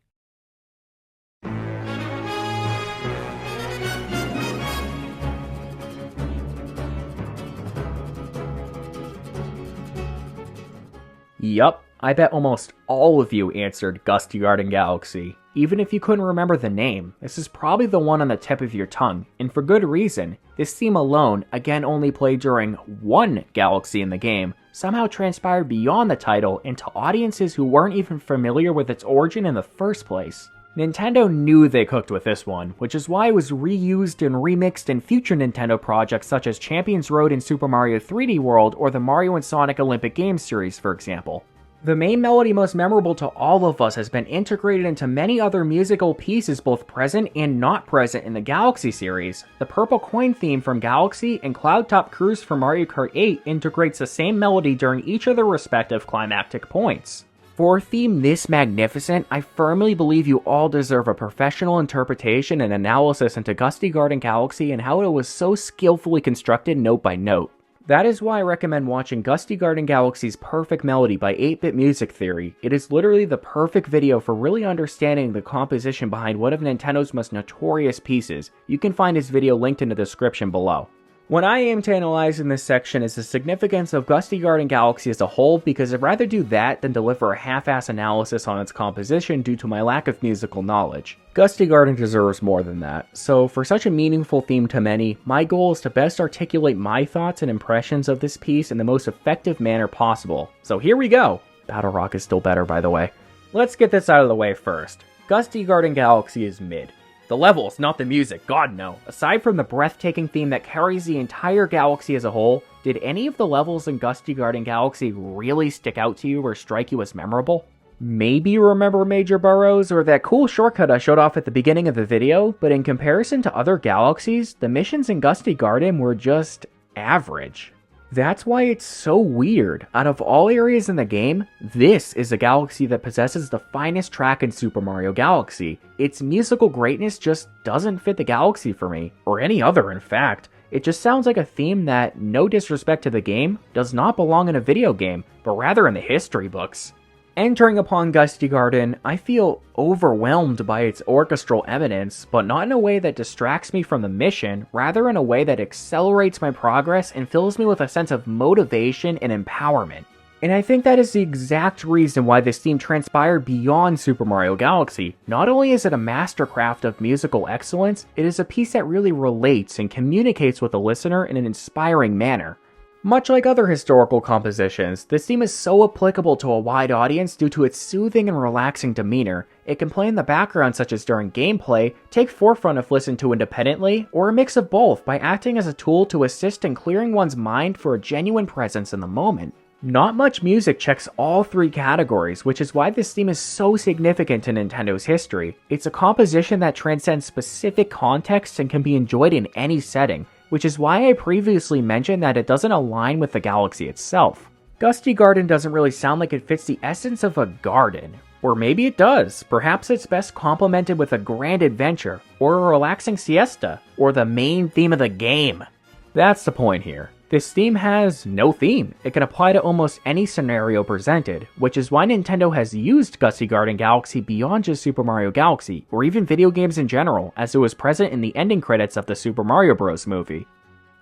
Yup, I bet almost all of you answered Gusty Garden Galaxy. Even if you couldn't remember the name, this is probably the one on the tip of your tongue, and for good reason. This theme alone, again only played during one galaxy in the game, somehow transpired beyond the title into audiences who weren't even familiar with its origin in the first place. Nintendo knew they cooked with this one, which is why it was reused and remixed in future Nintendo projects such as Champions Road in Super Mario 3D World or the Mario & Sonic Olympic Games series, for example. The main melody most memorable to all of us has been integrated into many other musical pieces both present and not present in the Galaxy series. The Purple Coin theme from Galaxy and Cloud Top Cruise from Mario Kart 8 integrates the same melody during each of their respective climactic points. For a theme this magnificent, I firmly believe you all deserve a professional interpretation and analysis into Gusty Garden Galaxy and how it was so skillfully constructed note by note. That is why I recommend watching Gusty Garden Galaxy's Perfect Melody by 8-Bit Music Theory. It is literally the perfect video for really understanding the composition behind one of Nintendo's most notorious pieces. You can find his video linked in the description below. What I aim to analyze in this section is the significance of Gusty Garden Galaxy as a whole, because I'd rather do that than deliver a half-ass analysis on its composition due to my lack of musical knowledge. Gusty Garden deserves more than that, so for such a meaningful theme to many, my goal is to best articulate my thoughts and impressions of this piece in the most effective manner possible. So here we go! Battle Rock is still better, by the way. Let's get this out of the way first. Gusty Garden Galaxy is mid. The levels, not the music, god no. Aside from the breathtaking theme that carries the entire galaxy as a whole, did any of the levels in Gusty Garden Galaxy really stick out to you or strike you as memorable? Maybe you remember Major Burrows or that cool shortcut I showed off at the beginning of the video, but in comparison to other galaxies, the missions in Gusty Garden were just average. That's why it's so weird. Out of all areas in the game, this is a galaxy that possesses the finest track in Super Mario Galaxy. Its musical greatness just doesn't fit the galaxy for me, or any other in fact. It just sounds like a theme that, no disrespect to the game, does not belong in a video game, but rather in the history books. Entering upon Gusty Garden, I feel overwhelmed by its orchestral eminence, but not in a way that distracts me from the mission, rather in a way that accelerates my progress and fills me with a sense of motivation and empowerment. And I think that is the exact reason why this theme transpired beyond Super Mario Galaxy. Not only is it a mastercraft of musical excellence, it is a piece that really relates and communicates with the listener in an inspiring manner. Much like other historical compositions, this theme is so applicable to a wide audience due to its soothing and relaxing demeanor. It can play in the background such as during gameplay, take forefront if listened to independently, or a mix of both by acting as a tool to assist in clearing one's mind for a genuine presence in the moment. Not much music checks all three categories, which is why this theme is so significant in Nintendo's history. It's a composition that transcends specific contexts and can be enjoyed in any setting, which is why I previously mentioned that it doesn't align with the galaxy itself. Gusty Garden doesn't really sound like it fits the essence of a garden. Or maybe it does. Perhaps it's best complemented with a grand adventure, or a relaxing siesta, or the main theme of the game. That's the point here. This theme has no theme. It can apply to almost any scenario presented, which is why Nintendo has used Gusty Garden Galaxy beyond just Super Mario Galaxy, or even video games in general, as it was present in the ending credits of the Super Mario Bros. Movie.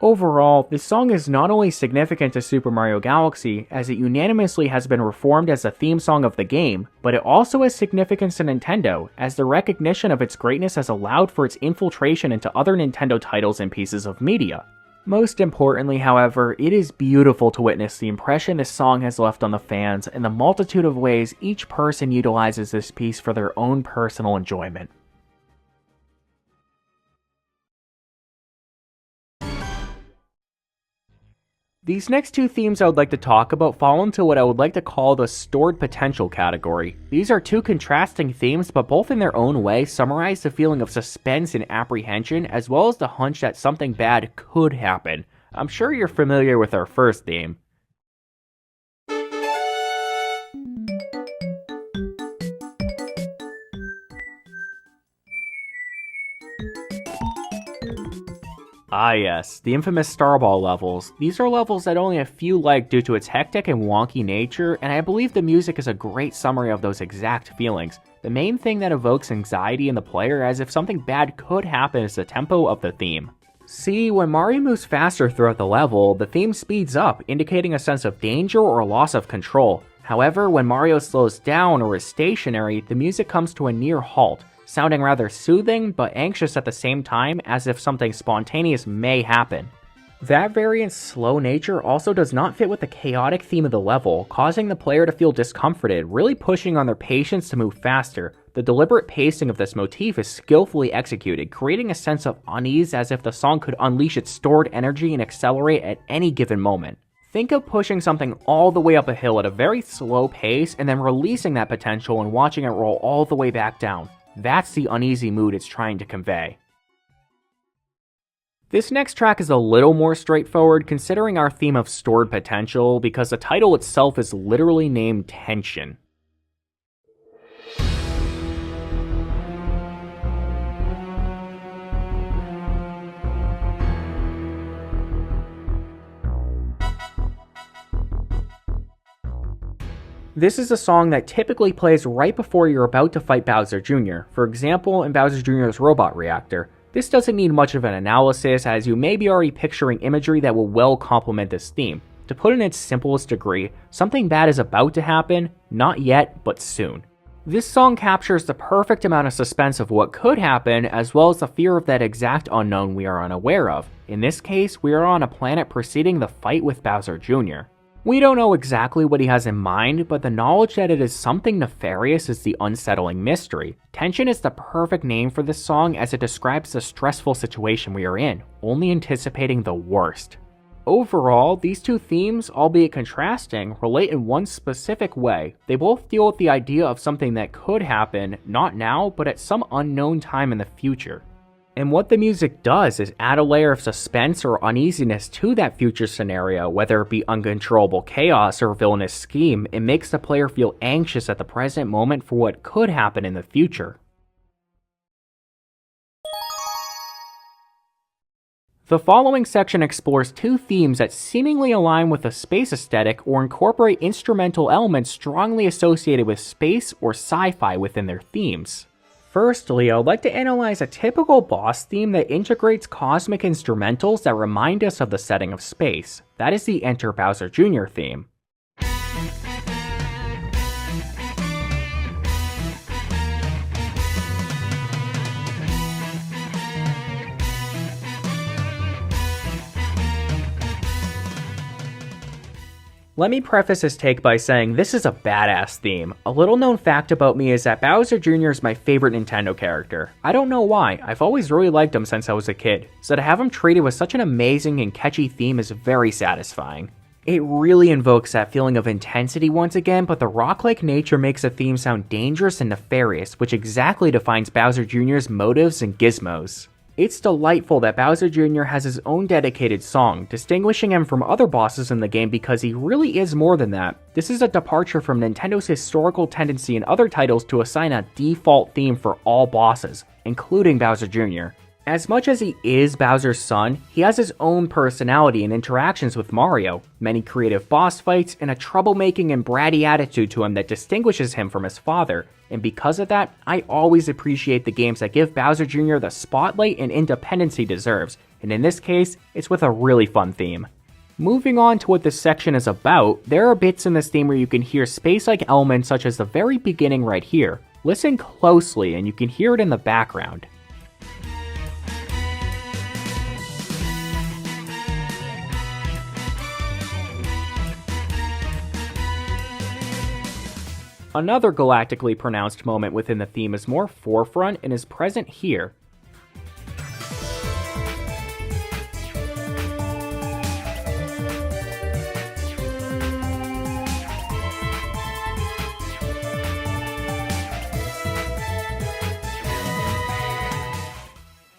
Overall, this song is not only significant to Super Mario Galaxy, as it unanimously has been reformed as a theme song of the game, but it also has significance to Nintendo, as the recognition of its greatness has allowed for its infiltration into other Nintendo titles and pieces of media. Most importantly, however, it is beautiful to witness the impression this song has left on the fans and the multitude of ways each person utilizes this piece for their own personal enjoyment. These next two themes I would like to talk about fall into what I would like to call the stored potential category. These are two contrasting themes, but both in their own way summarize the feeling of suspense and apprehension, as well as the hunch that something bad could happen. I'm sure you're familiar with our first theme. Ah yes, the infamous Starball levels. These are levels that only a few like due to its hectic and wonky nature, and I believe the music is a great summary of those exact feelings. The main thing that evokes anxiety in the player as if something bad could happen is the tempo of the theme. See, when Mario moves faster throughout the level, the theme speeds up, indicating a sense of danger or loss of control. However, when Mario slows down or is stationary, the music comes to a near halt, sounding rather soothing but anxious at the same time, as if something spontaneous may happen. That variant's slow nature also does not fit with the chaotic theme of the level, causing the player to feel discomforted, really pushing on their patience to move faster. The deliberate pacing of this motif is skillfully executed, creating a sense of unease as if the song could unleash its stored energy and accelerate at any given moment. Think of pushing something all the way up a hill at a very slow pace and then releasing that potential and watching it roll all the way back down. That's the uneasy mood it's trying to convey. This next track is a little more straightforward considering our theme of stored potential, because the title itself is literally named Tension. This is a song that typically plays right before you're about to fight Bowser Jr., for example in Bowser Jr.'s robot reactor. This doesn't need much of an analysis, as you may be already picturing imagery that will well complement this theme. To put it in its simplest degree, something bad is about to happen, not yet, but soon. This song captures the perfect amount of suspense of what could happen, as well as the fear of that exact unknown we are unaware of. In this case, we are on a planet preceding the fight with Bowser Jr. We don't know exactly what he has in mind, but the knowledge that it is something nefarious is the unsettling mystery. Tension is the perfect name for this song, as it describes the stressful situation we are in, only anticipating the worst. Overall, these two themes, albeit contrasting, relate in one specific way. They both deal with the idea of something that could happen, not now, but at some unknown time in the future. And what the music does is add a layer of suspense or uneasiness to that future scenario, whether it be uncontrollable chaos or villainous scheme. It makes the player feel anxious at the present moment for what could happen in the future. The following section explores two themes that seemingly align with a space aesthetic or incorporate instrumental elements strongly associated with space or sci-fi within their themes. Firstly, I would like to analyze a typical boss theme that integrates cosmic instrumentals that remind us of the setting of space. That is the Enter Bowser Jr. theme. Let me preface this take by saying this is a badass theme. A little known fact about me is that Bowser Jr. is my favorite Nintendo character. I don't know why, I've always really liked him since I was a kid, so to have him treated with such an amazing and catchy theme is very satisfying. It really invokes that feeling of intensity once again, but the rock-like nature makes the theme sound dangerous and nefarious, which exactly defines Bowser Jr.'s motives and gizmos. It's delightful that Bowser Jr. has his own dedicated song, distinguishing him from other bosses in the game because he really is more than that. This is a departure from Nintendo's historical tendency in other titles to assign a default theme for all bosses, including Bowser Jr. As much as he is Bowser's son, he has his own personality and interactions with Mario, many creative boss fights, and a troublemaking and bratty attitude to him that distinguishes him from his father. And because of that, I always appreciate the games that give Bowser Jr. the spotlight and independence he deserves, and in this case, it's with a really fun theme. Moving on to what this section is about, there are bits in this theme where you can hear space-like elements such as the very beginning right here. Listen closely and you can hear it in the background. Another galactically pronounced moment within the theme is more forefront and is present here.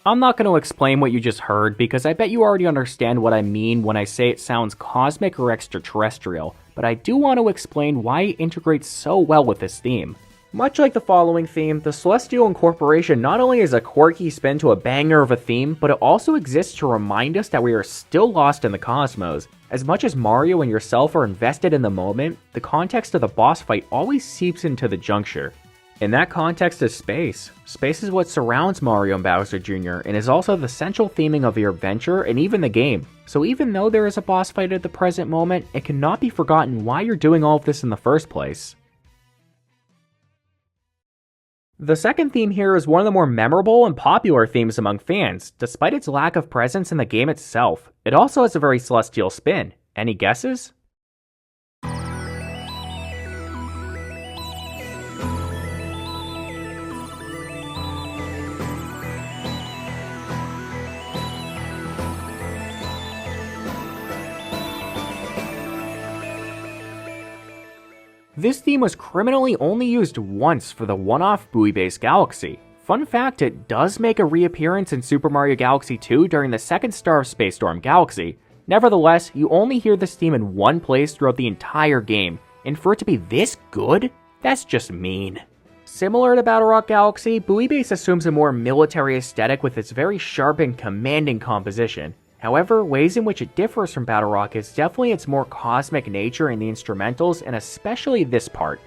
I'm not going to explain what you just heard because I bet you already understand what I mean when I say it sounds cosmic or extraterrestrial, but I do want to explain why it integrates so well with this theme. Much like the following theme, the Celestial Incorporation not only is a quirky spin to a banger of a theme, but it also exists to remind us that we are still lost in the cosmos. As much as Mario and yourself are invested in the moment, the context of the boss fight always seeps into the juncture. In that context is space. Space is what surrounds Mario and Bowser Jr. and is also the central theming of your adventure and even the game. So even though there is a boss fight at the present moment, it cannot be forgotten why you're doing all of this in the first place. The second theme here is one of the more memorable and popular themes among fans, despite its lack of presence in the game itself. It also has a very celestial spin. Any guesses? This theme was criminally only used once for the one-off buoy-based galaxy. Fun fact, it does make a reappearance in Super Mario Galaxy 2 during the second star of Space Storm Galaxy. Nevertheless, you only hear this theme in one place throughout the entire game, and for it to be this good? That's just mean. Similar to Battle Rock Galaxy, Buoy Base assumes a more military aesthetic with its very sharp and commanding composition. However, ways in which it differs from Battle Rock is definitely its more cosmic nature in the instrumentals, and especially this part.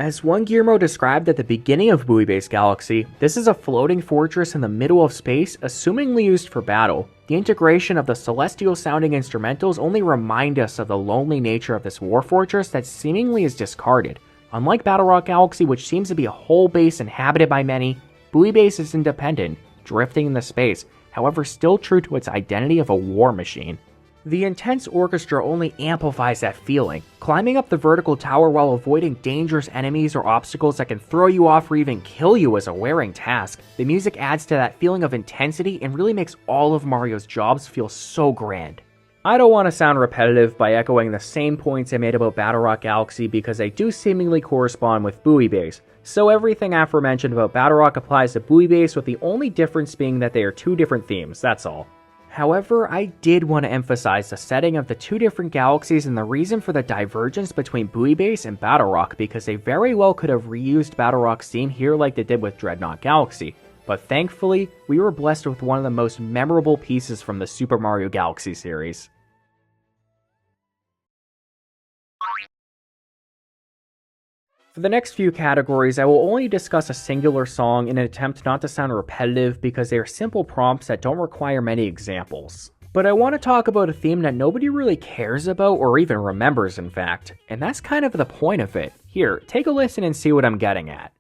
As one Guillermo described at the beginning of Buoy Base Galaxy, this is a floating fortress in the middle of space, assumingly used for battle. The integration of the celestial-sounding instrumentals only remind us of the lonely nature of this war fortress that seemingly is discarded. Unlike Battle Rock Galaxy, which seems to be a whole base inhabited by many, Buoy Base is independent, drifting in the space, however still true to its identity of a war machine. The intense orchestra only amplifies that feeling. Climbing up the vertical tower while avoiding dangerous enemies or obstacles that can throw you off or even kill you is a wearing task. The music adds to that feeling of intensity and really makes all of Mario's jobs feel so grand. I don't want to sound repetitive by echoing the same points I made about Battle Rock Galaxy because they do seemingly correspond with Buoy Base, so everything aforementioned about Battle Rock applies to Buoy Base, with the only difference being that they are two different themes, that's all. However, I did want to emphasize the setting of the two different galaxies and the reason for the divergence between Buoy Base and Battle Rock, because they very well could have reused Battle Rock's theme here like they did with Dreadnought Galaxy. But thankfully, we were blessed with one of the most memorable pieces from the Super Mario Galaxy series. For the next few categories, I will only discuss a singular song in an attempt not to sound repetitive because they are simple prompts that don't require many examples. But I want to talk about a theme that nobody really cares about or even remembers, in fact, and that's kind of the point of it. Here, take a listen and see what I'm getting at.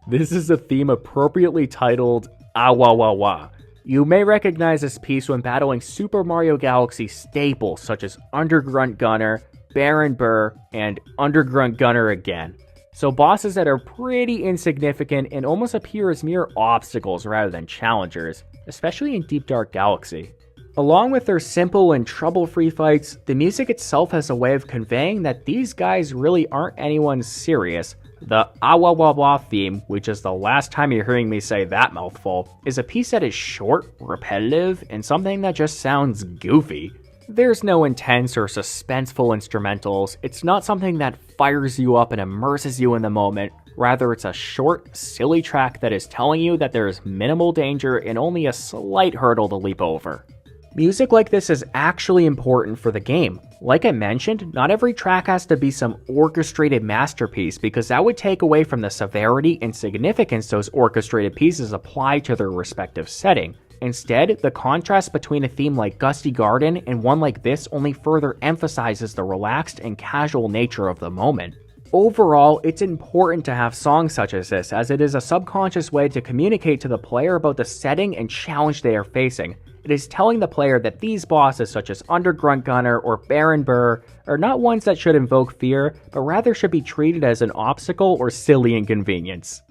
This is a theme appropriately titled Ah Wah Wah Wah. You may recognize this piece when battling Super Mario Galaxy staples such as Undergrunt Gunner, Baron Burr, and Undergrunt Gunner again. So bosses that are pretty insignificant and almost appear as mere obstacles rather than challengers, especially in Deep Dark Galaxy. Along with their simple and trouble-free fights, the music itself has a way of conveying that these guys really aren't anyone serious. The Ah Wah Wah Wah theme, which is the last time you're hearing me say that mouthful, is a piece that is short, repetitive, and something that just sounds goofy. There's no intense or suspenseful instrumentals, it's not something that fires you up and immerses you in the moment, rather it's a short, silly track that is telling you that there is minimal danger and only a slight hurdle to leap over. Music like this is actually important for the game. Like I mentioned, not every track has to be some orchestrated masterpiece because that would take away from the severity and significance those orchestrated pieces apply to their respective setting. Instead, the contrast between a theme like Gusty Garden and one like this only further emphasizes the relaxed and casual nature of the moment. Overall, it's important to have songs such as this, as it is a subconscious way to communicate to the player about the setting and challenge they are facing. It is telling the player that these bosses such as Undergrunt Gunner or Baron Burr are not ones that should invoke fear, but rather should be treated as an obstacle or silly inconvenience.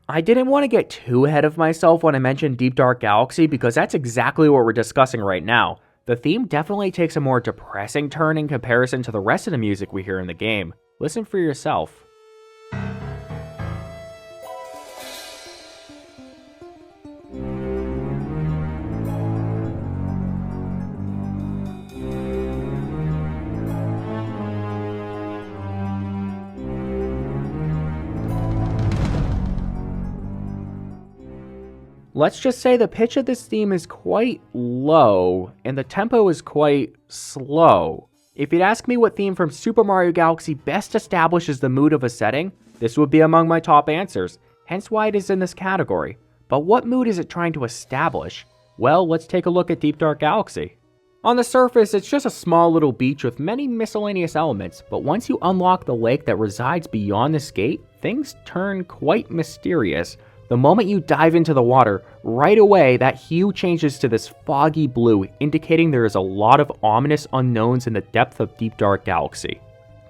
I didn't want to get too ahead of myself when I mentioned Deep Dark Galaxy because that's exactly what we're discussing right now. The theme definitely takes a more depressing turn in comparison to the rest of the music we hear in the game. Listen for yourself. Let's just say the pitch of this theme is quite low, and the tempo is quite slow. If you'd ask me what theme from Super Mario Galaxy best establishes the mood of a setting, this would be among my top answers, hence why it is in this category. But what mood is it trying to establish? Well, let's take a look at Deep Dark Galaxy. On the surface, it's just a small little beach with many miscellaneous elements, but once you unlock the lake that resides beyond this gate, things turn quite mysterious. The moment you dive into the water, right away that hue changes to this foggy blue, indicating there is a lot of ominous unknowns in the depth of Deep Dark Galaxy.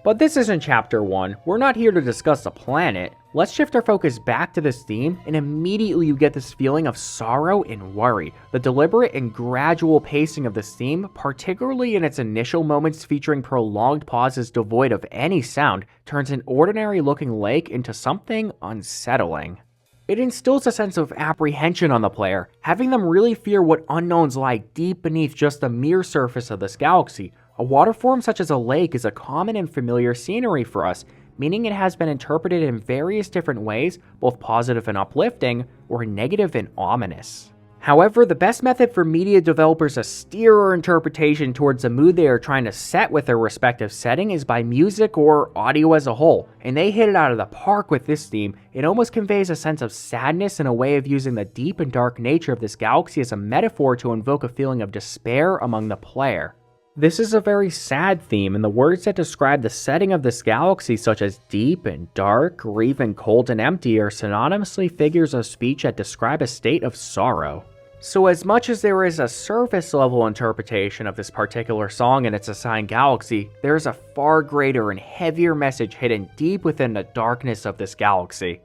But this isn't Chapter 1, we're not here to discuss the planet. Let's shift our focus back to this theme, and immediately you get this feeling of sorrow and worry. The deliberate and gradual pacing of this theme, particularly in its initial moments featuring prolonged pauses devoid of any sound, turns an ordinary looking lake into something unsettling. It instills a sense of apprehension on the player, having them really fear what unknowns lie deep beneath just the mere surface of this galaxy. A water form such as a lake is a common and familiar scenery for us, meaning it has been interpreted in various different ways, both positive and uplifting, or negative and ominous. However, the best method for media developers to steer our interpretation towards the mood they are trying to set with their respective setting is by music or audio as a whole, and they hit it out of the park with this theme. It almost conveys a sense of sadness and a way of using the deep and dark nature of this galaxy as a metaphor to invoke a feeling of despair among the player. This is a very sad theme, and the words that describe the setting of this galaxy, such as deep and dark, or even cold and empty, are synonymously figures of speech that describe a state of sorrow. So as much as there is a surface level interpretation of this particular song and its assigned galaxy, there is a far greater and heavier message hidden deep within the darkness of this galaxy.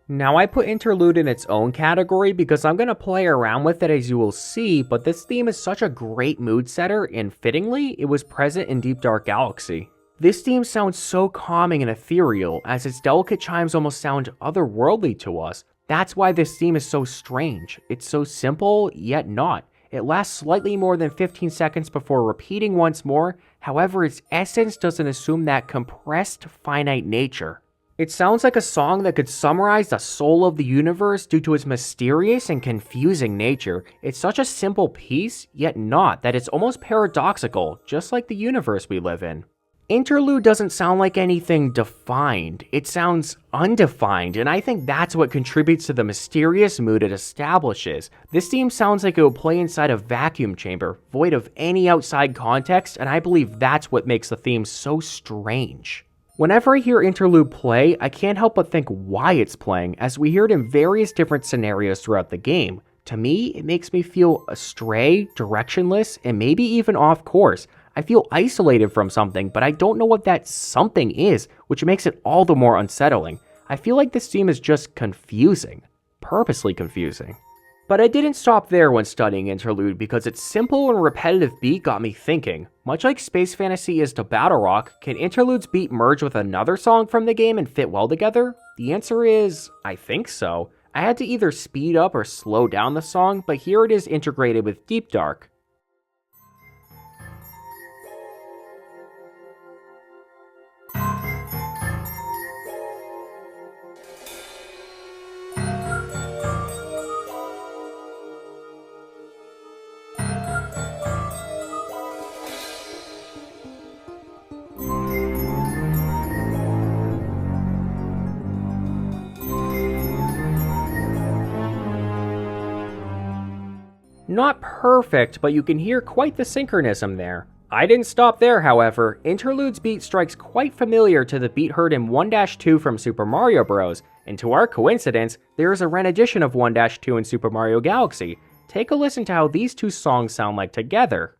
Now I put interlude in its own category because I'm going to play around with it as you will see, but this theme is such a great mood setter and fittingly, it was present in Deep Dark Galaxy. This theme sounds so calming and ethereal, as its delicate chimes almost sound otherworldly to us. That's why this theme is so strange. It's so simple, yet not. It lasts slightly more than 15 seconds before repeating once more, however its essence doesn't assume that compressed, finite nature. It sounds like a song that could summarize the soul of the universe due to its mysterious and confusing nature. It's such a simple piece, yet not, that it's almost paradoxical, just like the universe we live in. Interlude doesn't sound like anything defined, it sounds undefined, and I think that's what contributes to the mysterious mood it establishes. This theme sounds like it would play inside a vacuum chamber, void of any outside context, and I believe that's what makes the theme so strange. Whenever I hear interlude play, I can't help but think why it's playing, as we hear it in various different scenarios throughout the game. To me, it makes me feel astray, directionless, and maybe even off course. I feel isolated from something, but I don't know what that something is, which makes it all the more unsettling. I feel like this theme is just confusing. Purposely confusing. But I didn't stop there when studying interlude because its simple and repetitive beat got me thinking. Much like space fantasy is to battle rock, can interlude's beat merge with another song from the game and fit well together? The answer is, I think so. I had to either speed up or slow down the song, but here it is integrated with Deep Dark. Not perfect, but you can hear quite the synchronism there. I didn't stop there, however. Interlude's beat strikes quite familiar to the beat heard in 1-2 from Super Mario Bros., and to our coincidence, there is a rendition of 1-2 in Super Mario Galaxy. Take a listen to how these two songs sound like together.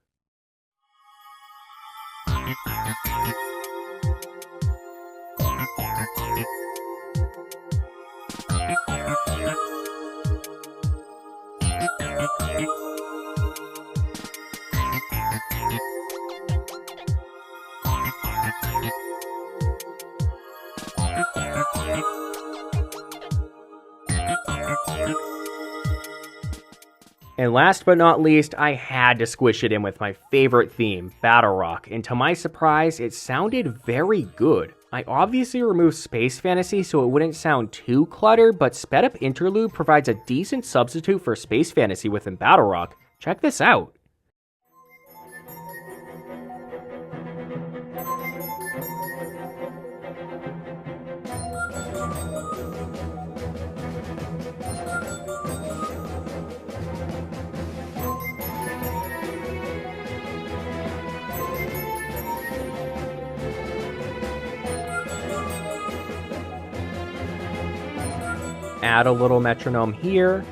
And last but not least, I had to squish it in with my favorite theme, Battle Rock, and to my surprise, it sounded very good. I obviously removed Space Fantasy so it wouldn't sound too cluttered, but Sped Up Interlude provides a decent substitute for Space Fantasy within Battle Rock. Check this out. Add a little metronome here.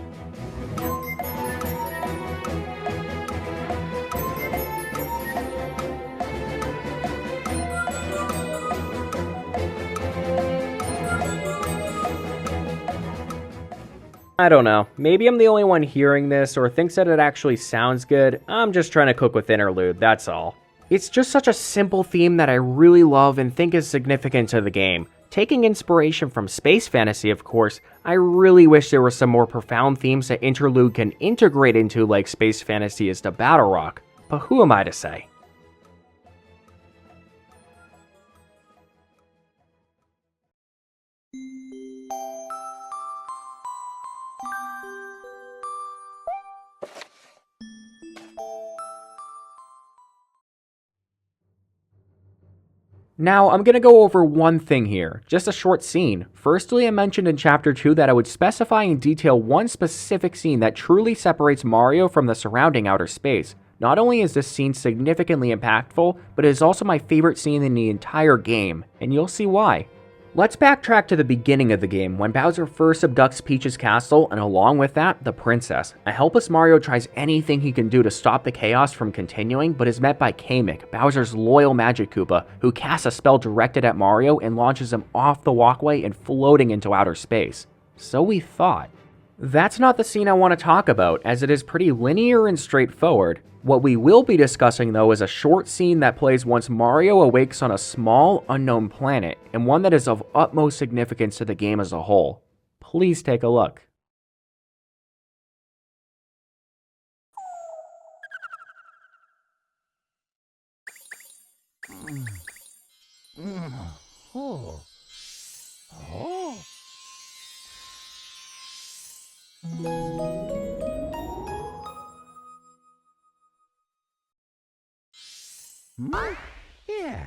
I don't know, maybe I'm the only one hearing this or thinks that it actually sounds good. I'm just trying to cook with Interlude, that's all. It's just such a simple theme that I really love and think is significant to the game. Taking inspiration from Space Fantasy, of course, I really wish there were some more profound themes that Interlude can integrate into like Space Fantasy is to Battle Rock, but who am I to say? Now, I'm gonna go over one thing here, just a short scene. Firstly, I mentioned in Chapter 2 that I would specify in detail one specific scene that truly separates Mario from the surrounding outer space. Not only is this scene significantly impactful, but it is also my favorite scene in the entire game, and you'll see why. Let's backtrack to the beginning of the game, when Bowser first abducts Peach's castle, and along with that, the princess. A helpless Mario tries anything he can do to stop the chaos from continuing, but is met by Kamek, Bowser's loyal Magic Koopa, who casts a spell directed at Mario and launches him off the walkway and floating into outer space. So we thought. That's not the scene I want to talk about, as it is pretty linear and straightforward. What we will be discussing, though, is a short scene that plays once Mario awakes on a small, unknown planet, and one that is of utmost significance to the game as a whole. Please take a look. Yeah.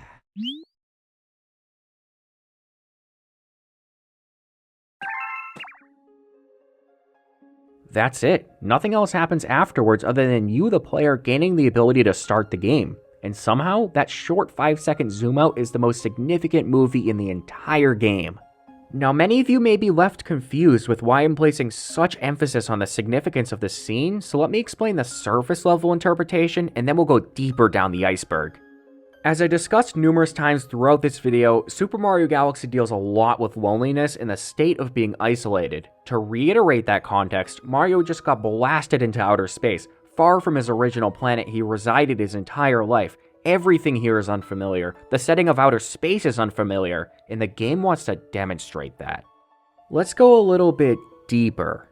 That's it. Nothing else happens afterwards other than you, the player, gaining the ability to start the game. And somehow, that short 5-second zoom out is the most significant movie in the entire game. Now, many of you may be left confused with why I'm placing such emphasis on the significance of this scene, so let me explain the surface level interpretation and then we'll go deeper down the iceberg. As I discussed numerous times throughout this video, Super Mario Galaxy deals a lot with loneliness and the state of being isolated. To reiterate that context, Mario just got blasted into outer space, far from his original planet he resided his entire life. Everything here is unfamiliar, the setting of outer space is unfamiliar, and the game wants to demonstrate that. Let's go a little bit deeper.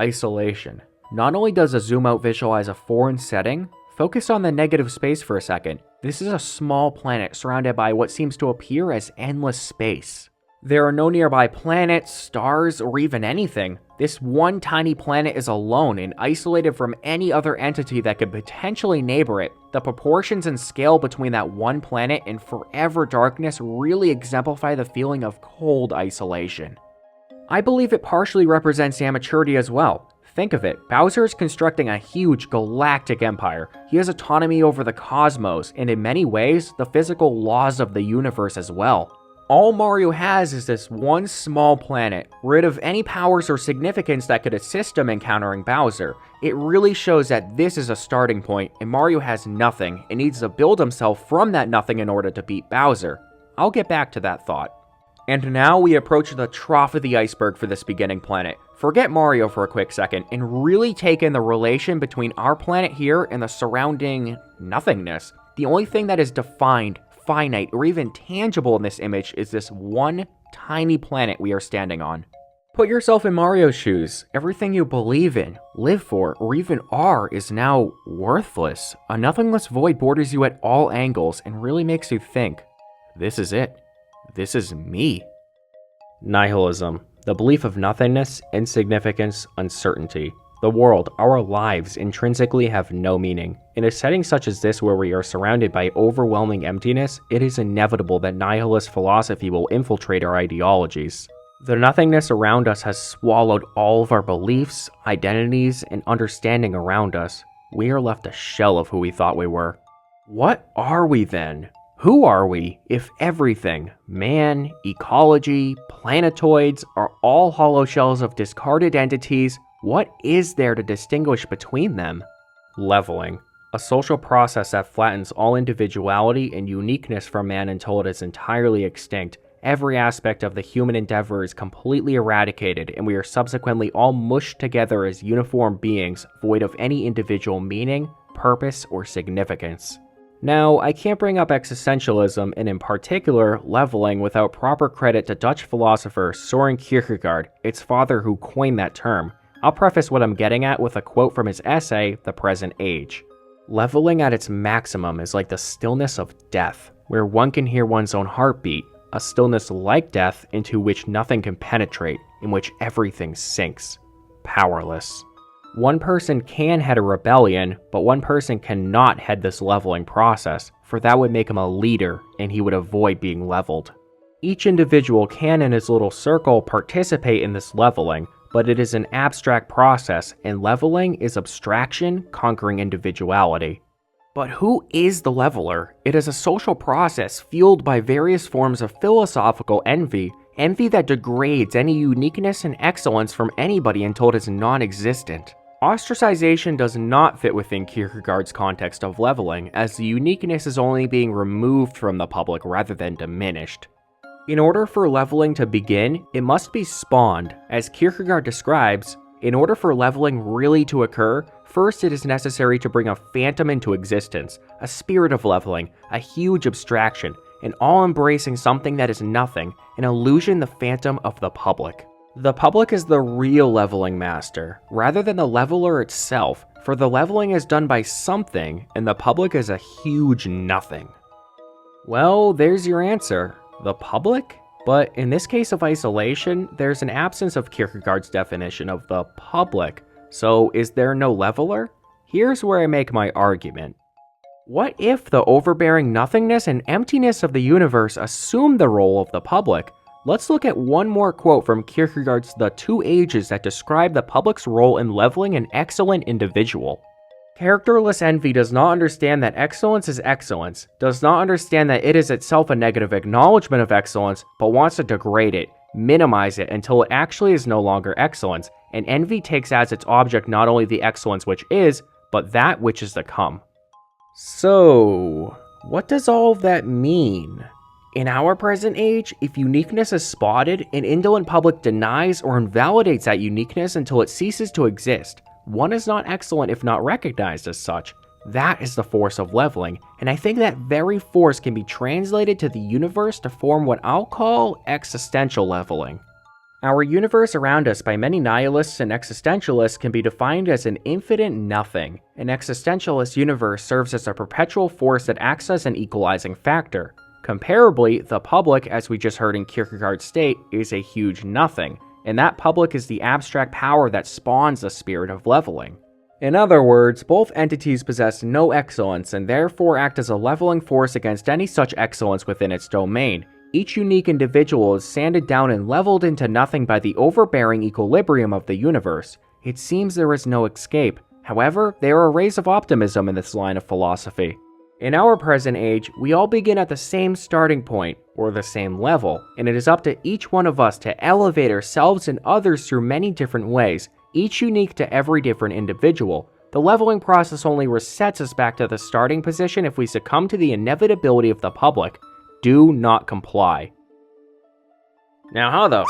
Isolation. Not only does a zoom out visualize a foreign setting, focus on the negative space for a second. This is a small planet surrounded by what seems to appear as endless space. There are no nearby planets, stars, or even anything. This one tiny planet is alone and isolated from any other entity that could potentially neighbor it. The proportions and scale between that one planet and forever darkness really exemplify the feeling of cold isolation. I believe it partially represents amaturity as well. Think of it, Bowser is constructing a huge galactic empire. He has autonomy over the cosmos, and in many ways, the physical laws of the universe as well. All Mario has is this one small planet, rid of any powers or significance that could assist him in countering Bowser. It really shows that this is a starting point, and Mario has nothing, and needs to build himself from that nothing in order to beat Bowser. I'll get back to that thought. And now we approach the trough of the iceberg for this beginning planet. Forget Mario for a quick second, and really take in the relation between our planet here and the surrounding nothingness. The only thing that is defined, finite, or even tangible in this image is this one tiny planet we are standing on. Put yourself in Mario's shoes. Everything you believe in, live for, or even are is now worthless. A nothingless void borders you at all angles and really makes you think, this is it. This is me. Nihilism, the belief of nothingness, insignificance, uncertainty. The world, our lives, intrinsically have no meaning. In a setting such as this where we are surrounded by overwhelming emptiness, it is inevitable that nihilist philosophy will infiltrate our ideologies. The nothingness around us has swallowed all of our beliefs, identities, and understanding around us. We are left a shell of who we thought we were. What are we then? Who are we if everything, man, ecology, planetoids, are all hollow shells of discarded entities? What is there to distinguish between them? Leveling, a social process that flattens all individuality and uniqueness from man until it is entirely extinct. Every aspect of the human endeavor is completely eradicated, and we are subsequently all mushed together as uniform beings, void of any individual meaning, purpose, or significance. Now, I can't bring up existentialism, and in particular, leveling, without proper credit to Dutch philosopher Søren Kierkegaard, its father who coined that term. I'll preface what I'm getting at with a quote from his essay, The Present Age. Leveling at its maximum is like the stillness of death, where one can hear one's own heartbeat, a stillness like death into which nothing can penetrate, in which everything sinks. Powerless. One person can head a rebellion, but one person cannot head this leveling process, for that would make him a leader, and he would avoid being leveled. Each individual can in his little circle participate in this leveling, but it is an abstract process, and leveling is abstraction conquering individuality. But who is the leveler? It is a social process fueled by various forms of philosophical envy that degrades any uniqueness and excellence from anybody until it is non-existent. Ostracization does not fit within Kierkegaard's context of leveling, as the uniqueness is only being removed from the public rather than diminished. In order for leveling to begin, it must be spawned. As Kierkegaard describes, in order for leveling really to occur, first it is necessary to bring a phantom into existence, a spirit of leveling, a huge abstraction, an all-embracing something that is nothing, an illusion, the phantom of the public. The public is the real leveling master, rather than the leveler itself, for the leveling is done by something, and the public is a huge nothing. Well, there's your answer. The public? But in this case of isolation, there's an absence of Kierkegaard's definition of the public. So is there no leveler? Here's where I make my argument. What if the overbearing nothingness and emptiness of the universe assume the role of the public? Let's look at one more quote from Kierkegaard's The Two Ages that describe the public's role in leveling an excellent individual. Characterless envy does not understand that excellence is excellence, does not understand that it is itself a negative acknowledgement of excellence, but wants to degrade it, minimize it until it actually is no longer excellence, and envy takes as its object not only the excellence which is, but that which is to come. So, what does all of that mean? In our present age, if uniqueness is spotted, an indolent public denies or invalidates that uniqueness until it ceases to exist. One is not excellent if not recognized as such. That is the force of leveling, and I think that very force can be translated to the universe to form what I'll call existential leveling. Our universe around us by many nihilists and existentialists can be defined as an infinite nothing. An existentialist universe serves as a perpetual force that acts as an equalizing factor. Comparably, the public, as we just heard in Kierkegaard state, is a huge nothing, and that public is the abstract power that spawns the spirit of leveling. In other words, both entities possess no excellence and therefore act as a leveling force against any such excellence within its domain. Each unique individual is sanded down and leveled into nothing by the overbearing equilibrium of the universe. It seems there is no escape. However, there are rays of optimism in this line of philosophy. In our present age, we all begin at the same starting point, or the same level, and it is up to each one of us to elevate ourselves and others through many different ways, each unique to every different individual. The leveling process only resets us back to the starting position if we succumb to the inevitability of the public. Do not comply. Now how the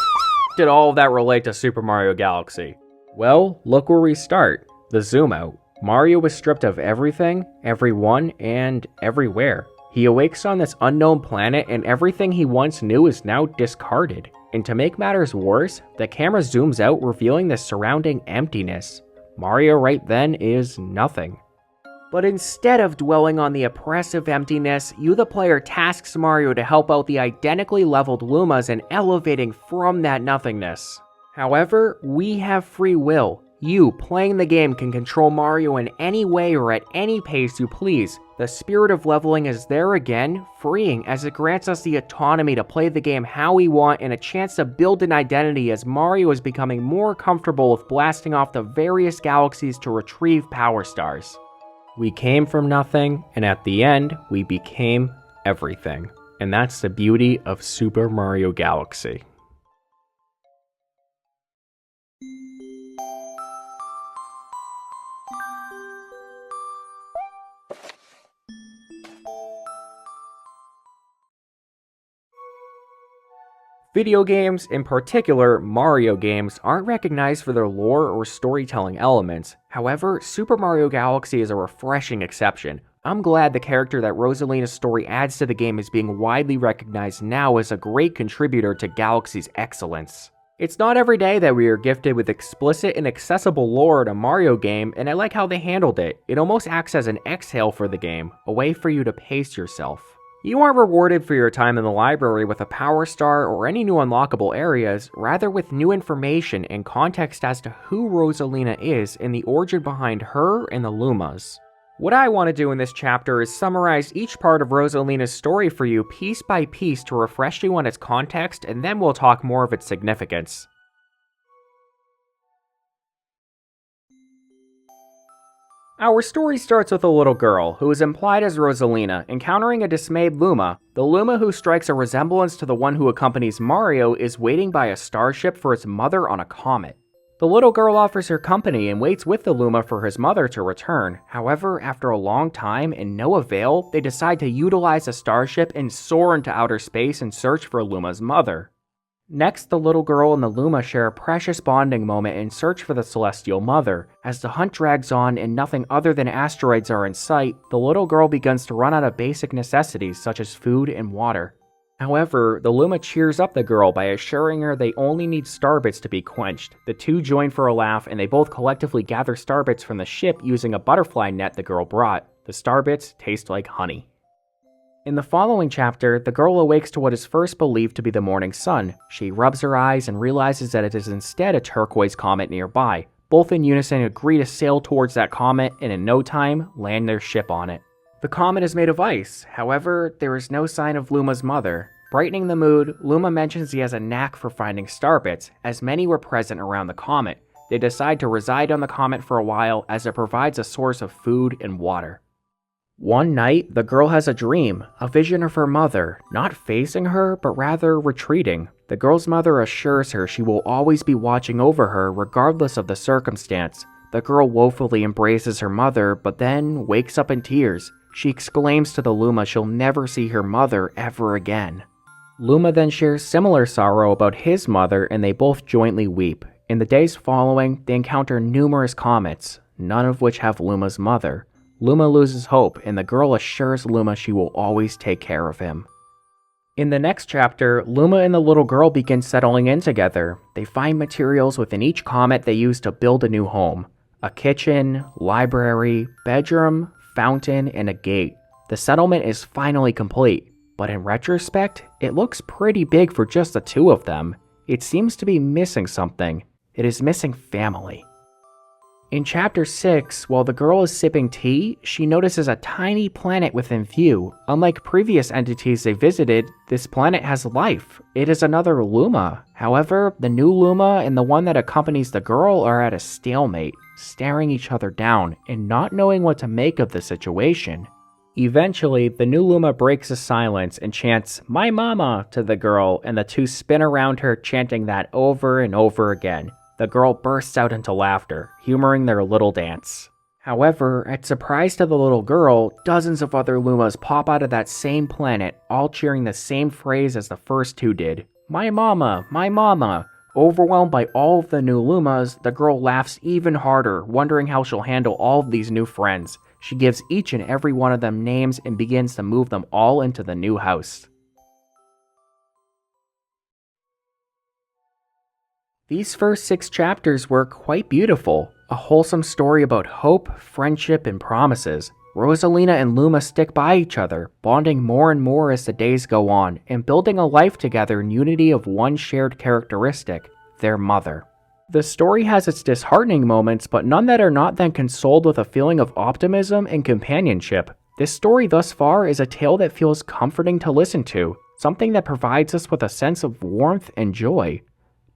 did all of that relate to Super Mario Galaxy? Well, look where we start. The zoom out. Mario was stripped of everything, everyone, and everywhere. He awakes on this unknown planet and everything he once knew is now discarded. And to make matters worse, the camera zooms out revealing the surrounding emptiness. Mario right then is nothing. But instead of dwelling on the oppressive emptiness, you the player tasks Mario to help out the identically leveled Lumas and elevating from that nothingness. However, we have free will. You, playing the game, can control Mario in any way or at any pace you please. The spirit of leveling is there again, freeing as it grants us the autonomy to play the game how we want and a chance to build an identity as Mario is becoming more comfortable with blasting off the various galaxies to retrieve Power Stars. We came from nothing, and at the end, we became everything. And that's the beauty of Super Mario Galaxy. Video games, in particular Mario games, aren't recognized for their lore or storytelling elements. However, Super Mario Galaxy is a refreshing exception. I'm glad the character that Rosalina's story adds to the game is being widely recognized now as a great contributor to Galaxy's excellence. It's not every day that we are gifted with explicit and accessible lore in a Mario game, and I like how they handled it. It almost acts as an exhale for the game, a way for you to pace yourself. You aren't rewarded for your time in the library with a Power Star or any new unlockable areas, rather with new information and context as to who Rosalina is and the origin behind her and the Lumas. What I want to do in this chapter is summarize each part of Rosalina's story for you piece by piece to refresh you on its context, and then we'll talk more of its significance. Our story starts with a little girl, who is implied as Rosalina, encountering a dismayed Luma. The Luma who strikes a resemblance to the one who accompanies Mario is waiting by a starship for its mother on a comet. The little girl offers her company and waits with the Luma for his mother to return. However, after a long time and no avail, they decide to utilize a starship and soar into outer space in search for Luma's mother. Next, the little girl and the Luma share a precious bonding moment in search for the Celestial Mother. As the hunt drags on and nothing other than asteroids are in sight, the little girl begins to run out of basic necessities such as food and water. However, the Luma cheers up the girl by assuring her they only need starbits to be quenched. The two join for a laugh and they both collectively gather starbits from the ship using a butterfly net the girl brought. The starbits taste like honey. In the following chapter, the girl awakes to what is first believed to be the morning sun. She rubs her eyes and realizes that it is instead a turquoise comet nearby. Both in unison agree to sail towards that comet and in no time land their ship on it. The comet is made of ice, however, there is no sign of Luma's mother. Brightening the mood, Luma mentions he has a knack for finding starbits, as many were present around the comet. They decide to reside on the comet for a while as it provides a source of food and water. One night, the girl has a dream, a vision of her mother, not facing her, but rather retreating. The girl's mother assures her she will always be watching over her regardless of the circumstance. The girl woefully embraces her mother, but then wakes up in tears. She exclaims to the Luma she'll never see her mother ever again. Luma then shares similar sorrow about his mother and they both jointly weep. In the days following, they encounter numerous comets, none of which have Luma's mother. Luma loses hope, and the girl assures Luma she will always take care of him. In the next chapter, Luma and the little girl begin settling in together. They find materials within each comet they use to build a new home. A kitchen, library, bedroom, fountain, and a gate. The settlement is finally complete, but in retrospect, it looks pretty big for just the two of them. It seems to be missing something. It is missing family. In Chapter 6, while the girl is sipping tea, she notices a tiny planet within view. Unlike previous entities they visited, this planet has life. It is another Luma. However, the new Luma and the one that accompanies the girl are at a stalemate, staring each other down and not knowing what to make of the situation. Eventually, the new Luma breaks the silence and chants, "My mama," to the girl, and the two spin around her chanting that over and over again. The girl bursts out into laughter, humoring their little dance. However, at surprise to the little girl, dozens of other Lumas pop out of that same planet, all cheering the same phrase as the first two did. "My mama, my mama." Overwhelmed by all of the new Lumas, the girl laughs even harder, wondering how she'll handle all of these new friends. She gives each and every one of them names and begins to move them all into the new house. These first 6 chapters were quite beautiful, a wholesome story about hope, friendship, and promises. Rosalina and Luma stick by each other, bonding more and more as the days go on, and building a life together in unity of one shared characteristic, their mother. The story has its disheartening moments, but none that are not then consoled with a feeling of optimism and companionship. This story thus far is a tale that feels comforting to listen to, something that provides us with a sense of warmth and joy.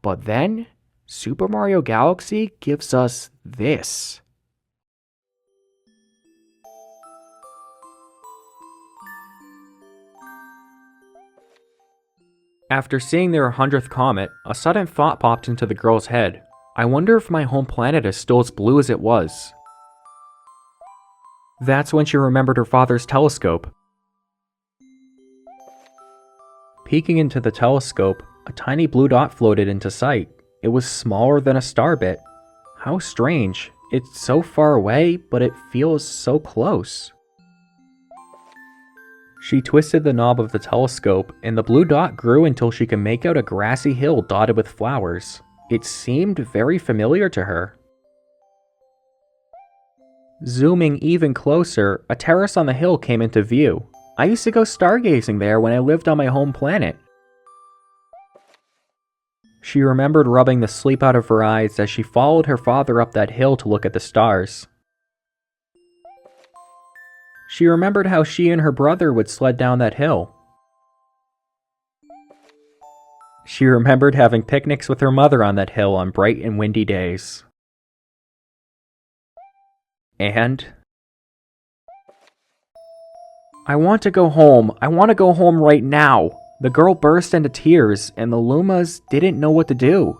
But then, Super Mario Galaxy gives us this. After seeing their 100th comet, a sudden thought popped into the girl's head. I wonder if my home planet is still as blue as it was. That's when she remembered her father's telescope. Peeking into the telescope, a tiny blue dot floated into sight. It was smaller than a star bit. How strange. It's so far away, but it feels so close. She twisted the knob of the telescope, and the blue dot grew until she could make out a grassy hill dotted with flowers. It seemed very familiar to her. Zooming even closer, a terrace on the hill came into view. I used to go stargazing there when I lived on my home planet. She remembered rubbing the sleep out of her eyes as she followed her father up that hill to look at the stars. She remembered how she and her brother would sled down that hill. She remembered having picnics with her mother on that hill on bright and windy days. And I want to go home. I want to go home right now. The girl burst into tears, and the Lumas didn't know what to do.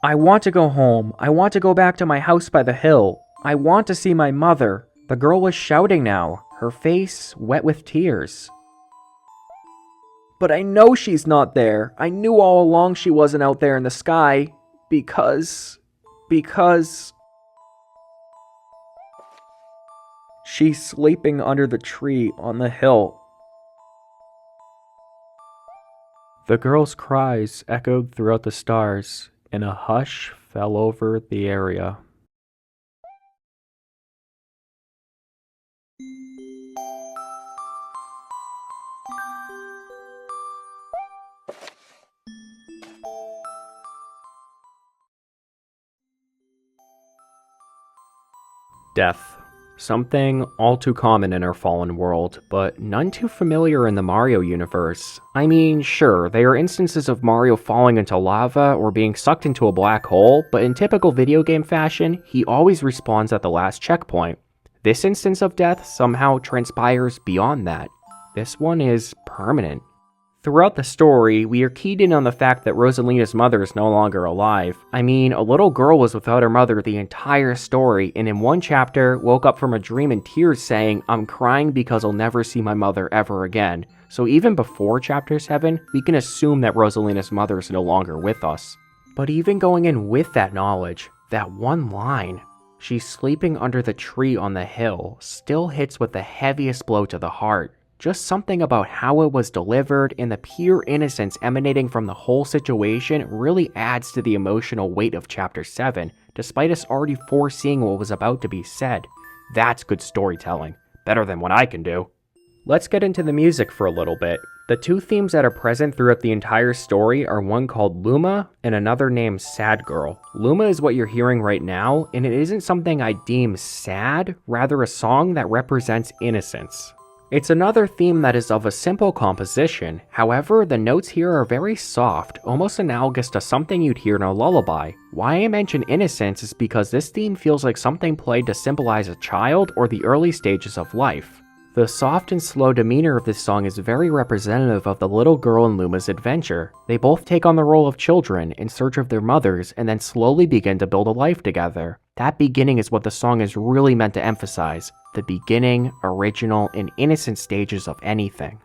I want to go home. I want to go back to my house by the hill. I want to see my mother. The girl was shouting now, her face wet with tears. But I know she's not there. I knew all along she wasn't out there in the sky. Because... She's sleeping under the tree on the hill. The girl's cries echoed throughout the stars, and a hush fell over the area. Death. Something all too common in our fallen world, but none too familiar in the Mario universe. I mean, sure, there are instances of Mario falling into lava or being sucked into a black hole, but in typical video game fashion, he always respawns at the last checkpoint. This instance of death somehow transpires beyond that. This one is permanent. Throughout the story, we are keyed in on the fact that Rosalina's mother is no longer alive. I mean, a little girl was without her mother the entire story, and in one chapter, woke up from a dream in tears saying, "I'm crying because I'll never see my mother ever again." So even before Chapter 7, we can assume that Rosalina's mother is no longer with us. But even going in with that knowledge, that one line, "She's sleeping under the tree on the hill," still hits with the heaviest blow to the heart. Just something about how it was delivered and the pure innocence emanating from the whole situation really adds to the emotional weight of Chapter 7, despite us already foreseeing what was about to be said. That's good storytelling. Better than what I can do. Let's get into the music for a little bit. The two themes that are present throughout the entire story are one called Luma and another named Sad Girl. Luma is what you're hearing right now, and it isn't something I deem sad, rather a song that represents innocence. It's another theme that is of a simple composition, however, the notes here are very soft, almost analogous to something you'd hear in a lullaby. Why I mention innocence is because this theme feels like something played to symbolize a child or the early stages of life. The soft and slow demeanor of this song is very representative of the little girl and Luma's adventure. They both take on the role of children in search of their mothers and then slowly begin to build a life together. That beginning is what the song is really meant to emphasize. The beginning, original, and innocent stages of anything.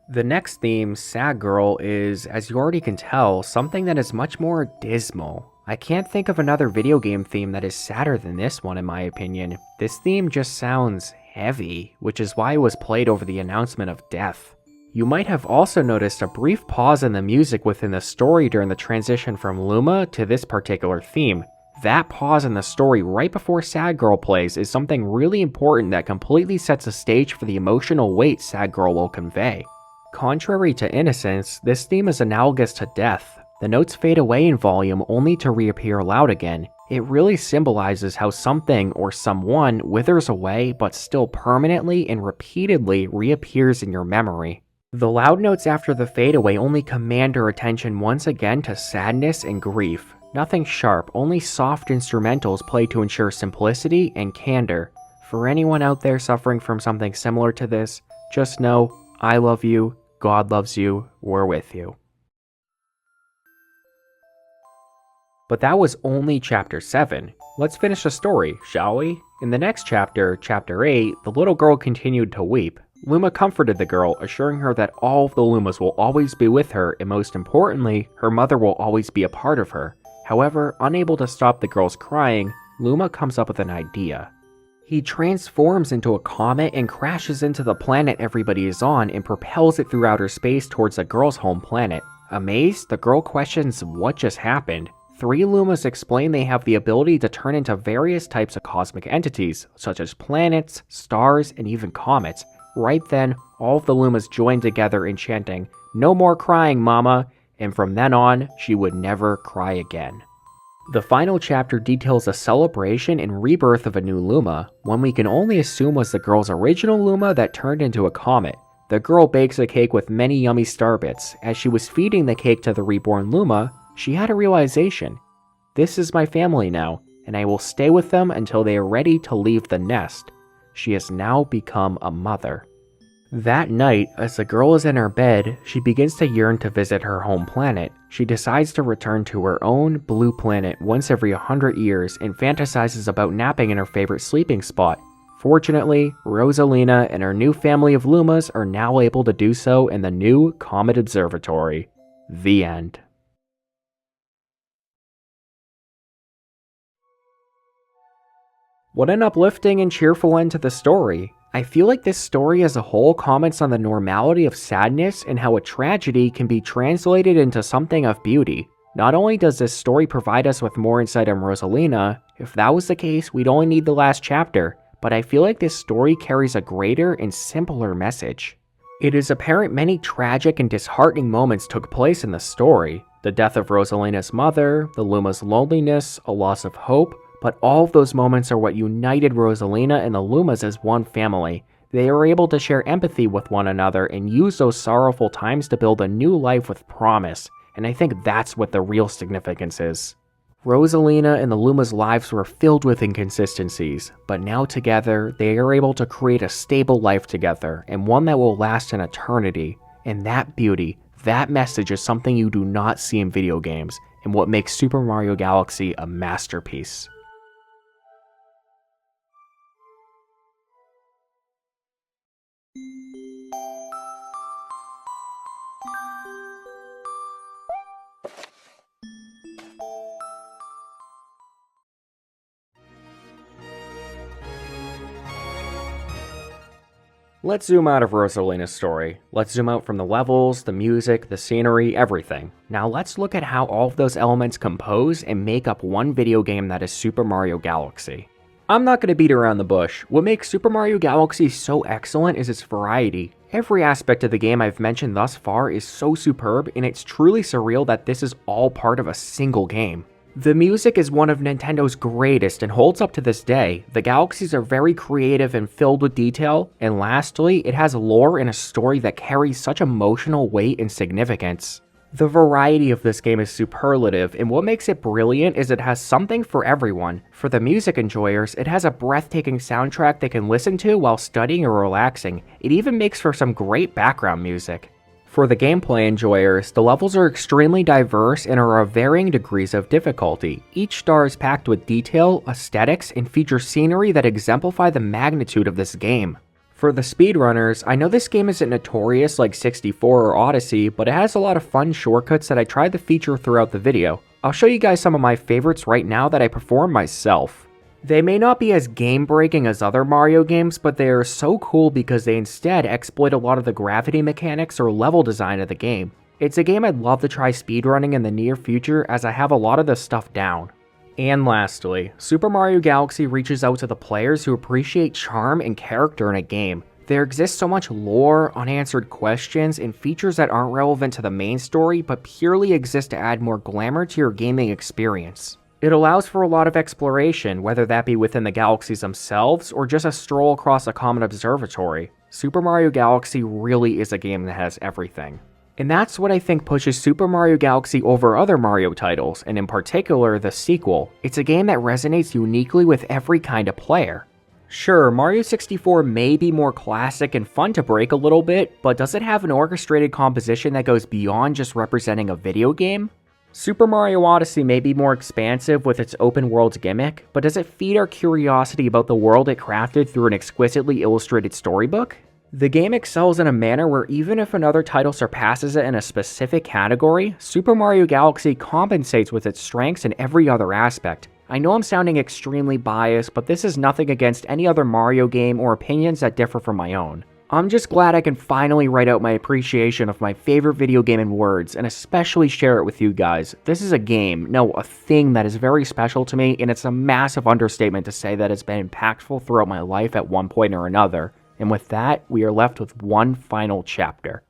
The next theme, Sad Girl, is, as you already can tell, something that is much more dismal. I can't think of another video game theme that is sadder than this one in my opinion. This theme just sounds heavy, which is why it was played over the announcement of death. You might have also noticed a brief pause in the music within the story during the transition from Luma to this particular theme. That pause in the story right before Sad Girl plays is something really important that completely sets the stage for the emotional weight Sad Girl will convey. Contrary to Innocence, this theme is analogous to death. The notes fade away in volume only to reappear loud again. It really symbolizes how something or someone withers away but still permanently and repeatedly reappears in your memory. The loud notes after the fade away only command our attention once again to sadness and grief. Nothing sharp, only soft instrumentals played to ensure simplicity and candor. For anyone out there suffering from something similar to this, just know, I love you, God loves you, we're with you. But that was only chapter 7. Let's finish the story, shall we? In the next chapter, chapter 8, the little girl continued to weep. Luma comforted the girl, assuring her that all of the Lumas will always be with her, and most importantly, her mother will always be a part of her. However, unable to stop the girl's crying, Luma comes up with an idea. He transforms into a comet and crashes into the planet everybody is on and propels it through outer space towards the girl's home planet. Amazed, the girl questions what just happened. 3 Lumas explain they have the ability to turn into various types of cosmic entities, such as planets, stars, and even comets. Right then, all of the Lumas join together in chanting, "No more crying, Mama," and from then on, she would never cry again. The final chapter details a celebration and rebirth of a new Luma, one we can only assume was the girl's original Luma that turned into a comet. The girl bakes a cake with many yummy star bits. As she was feeding the cake to the reborn Luma, she had a realization. This is my family now, and I will stay with them until they are ready to leave the nest. She has now become a mother. That night, as the girl is in her bed, she begins to yearn to visit her home planet. She decides to return to her own blue planet once every 100 years and fantasizes about napping in her favorite sleeping spot. Fortunately, Rosalina and her new family of Lumas are now able to do so in the new Comet Observatory. The end. What an uplifting and cheerful end to the story. I feel like this story as a whole comments on the normality of sadness and how a tragedy can be translated into something of beauty. Not only does this story provide us with more insight on Rosalina, if that was the case, we'd only need the last chapter, but I feel like this story carries a greater and simpler message. It is apparent many tragic and disheartening moments took place in the story. The death of Rosalina's mother, the Luma's loneliness, a loss of hope, but all of those moments are what united Rosalina and the Lumas as one family. They are able to share empathy with one another and use those sorrowful times to build a new life with promise, and I think that's what the real significance is. Rosalina and the Lumas' lives were filled with inconsistencies, but now together, they are able to create a stable life together, and one that will last an eternity. And that beauty, that message is something you do not see in video games, and what makes Super Mario Galaxy a masterpiece. Let's zoom out of Rosalina's story. Let's zoom out from the levels, the music, the scenery, everything. Now let's look at how all of those elements compose and make up one video game that is Super Mario Galaxy. I'm not going to beat around the bush. What makes Super Mario Galaxy so excellent is its variety. Every aspect of the game I've mentioned thus far is so superb, and it's truly surreal that this is all part of a single game. The music is one of Nintendo's greatest and holds up to this day. The galaxies are very creative and filled with detail, and lastly, it has lore and a story that carries such emotional weight and significance. The variety of this game is superlative, and what makes it brilliant is it has something for everyone. For the music enjoyers, it has a breathtaking soundtrack they can listen to while studying or relaxing. It even makes for some great background music. For the gameplay enjoyers, the levels are extremely diverse and are of varying degrees of difficulty. Each star is packed with detail, aesthetics, and features scenery that exemplify the magnitude of this game. For the speedrunners, I know this game isn't notorious like 64 or Odyssey, but it has a lot of fun shortcuts that I tried to feature throughout the video. I'll show you guys some of my favorites right now that I perform myself. They may not be as game-breaking as other Mario games, but they are so cool because they instead exploit a lot of the gravity mechanics or level design of the game. It's a game I'd love to try speedrunning in the near future as I have a lot of this stuff down. And lastly, Super Mario Galaxy reaches out to the players who appreciate charm and character in a game. There exists so much lore, unanswered questions, and features that aren't relevant to the main story but purely exist to add more glamour to your gaming experience. It allows for a lot of exploration, whether that be within the galaxies themselves or just a stroll across a common observatory. Super Mario Galaxy really is a game that has everything. And that's what I think pushes Super Mario Galaxy over other Mario titles, and in particular the sequel. It's a game that resonates uniquely with every kind of player. Sure, Mario 64 may be more classic and fun to break a little bit, but does it have an orchestrated composition that goes beyond just representing a video game? Super Mario Odyssey may be more expansive with its open world gimmick, but does it feed our curiosity about the world it crafted through an exquisitely illustrated storybook? The game excels in a manner where even if another title surpasses it in a specific category, Super Mario Galaxy compensates with its strengths in every other aspect. I know I'm sounding extremely biased, but this is nothing against any other Mario game or opinions that differ from my own. I'm just glad I can finally write out my appreciation of my favorite video game in words, and especially share it with you guys. This is a game, no, a thing that is very special to me, and it's a massive understatement to say that it's been impactful throughout my life at one point or another. And with that, we are left with one final chapter.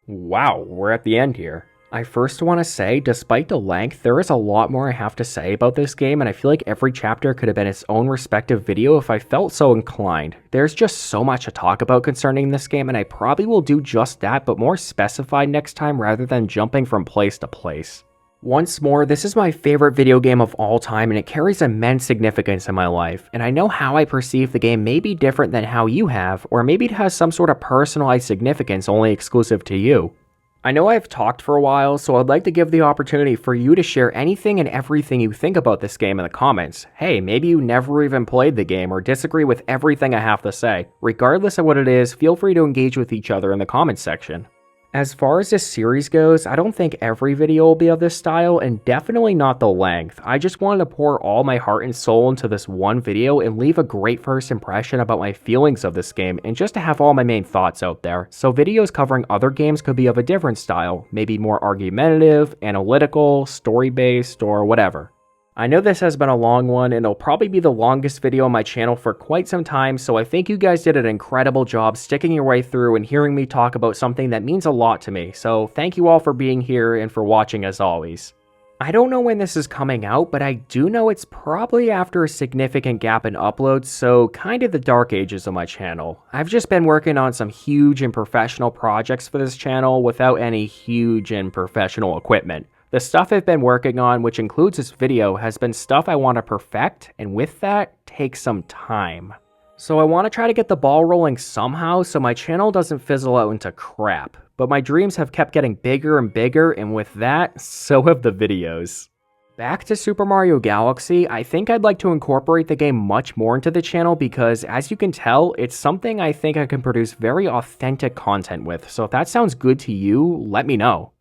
Wow, we're at the end here. I first want to say, despite the length, there is a lot more I have to say about this game, and I feel like every chapter could have been its own respective video if I felt so inclined. There's just so much to talk about concerning this game, and I probably will do just that, but more specified next time rather than jumping from place to place. Once more, this is my favorite video game of all time, and it carries immense significance in my life, and I know how I perceive the game may be different than how you have, or maybe it has some sort of personalized significance only exclusive to you. I know I've talked for a while, so I'd like to give the opportunity for you to share anything and everything you think about this game in the comments. Hey, maybe you never even played the game or disagree with everything I have to say. Regardless of what it is, feel free to engage with each other in the comments section. As far as this series goes, I don't think every video will be of this style, and definitely not the length. I just wanted to pour all my heart and soul into this one video and leave a great first impression about my feelings of this game, and just to have all my main thoughts out there. So videos covering other games could be of a different style, maybe more argumentative, analytical, story-based, or whatever. I know this has been a long one, and it'll probably be the longest video on my channel for quite some time, so I think you guys did an incredible job sticking your way through and hearing me talk about something that means a lot to me, so thank you all for being here and for watching as always. I don't know when this is coming out, but I do know it's probably after a significant gap in uploads, so kind of the dark ages of my channel. I've just been working on some huge and professional projects for this channel without any huge and professional equipment. The stuff I've been working on, which includes this video, has been stuff I want to perfect, and with that, takes some time. So I want to try to get the ball rolling somehow so my channel doesn't fizzle out into crap. But my dreams have kept getting bigger and bigger, and with that, so have the videos. Back to Super Mario Galaxy, I think I'd like to incorporate the game much more into the channel because, as you can tell, it's something I think I can produce very authentic content with, so if that sounds good to you, let me know.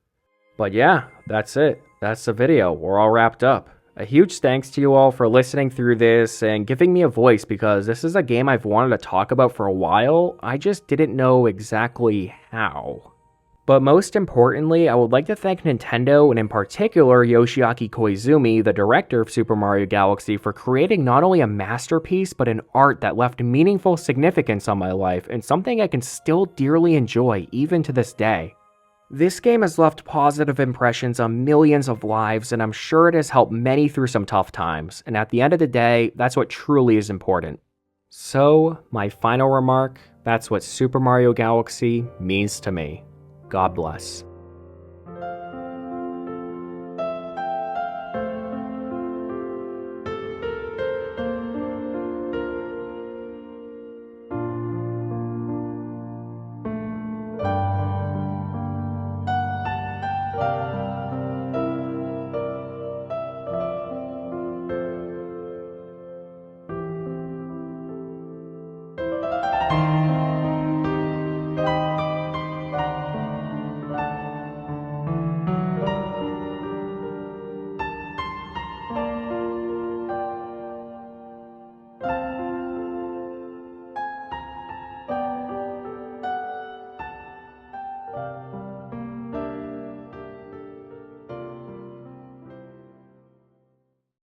But yeah, that's it. That's the video. We're all wrapped up. A huge thanks to you all for listening through this and giving me a voice, because this is a game I've wanted to talk about for a while. I just didn't know exactly how. But most importantly, I would like to thank Nintendo, and in particular Yoshiaki Koizumi, the director of Super Mario Galaxy, for creating not only a masterpiece, but an art that left meaningful significance on my life, and something I can still dearly enjoy even to this day. This game has left positive impressions on millions of lives, and I'm sure it has helped many through some tough times, and at the end of the day, that's what truly is important. So, my final remark, that's what Super Mario Galaxy means to me. God bless.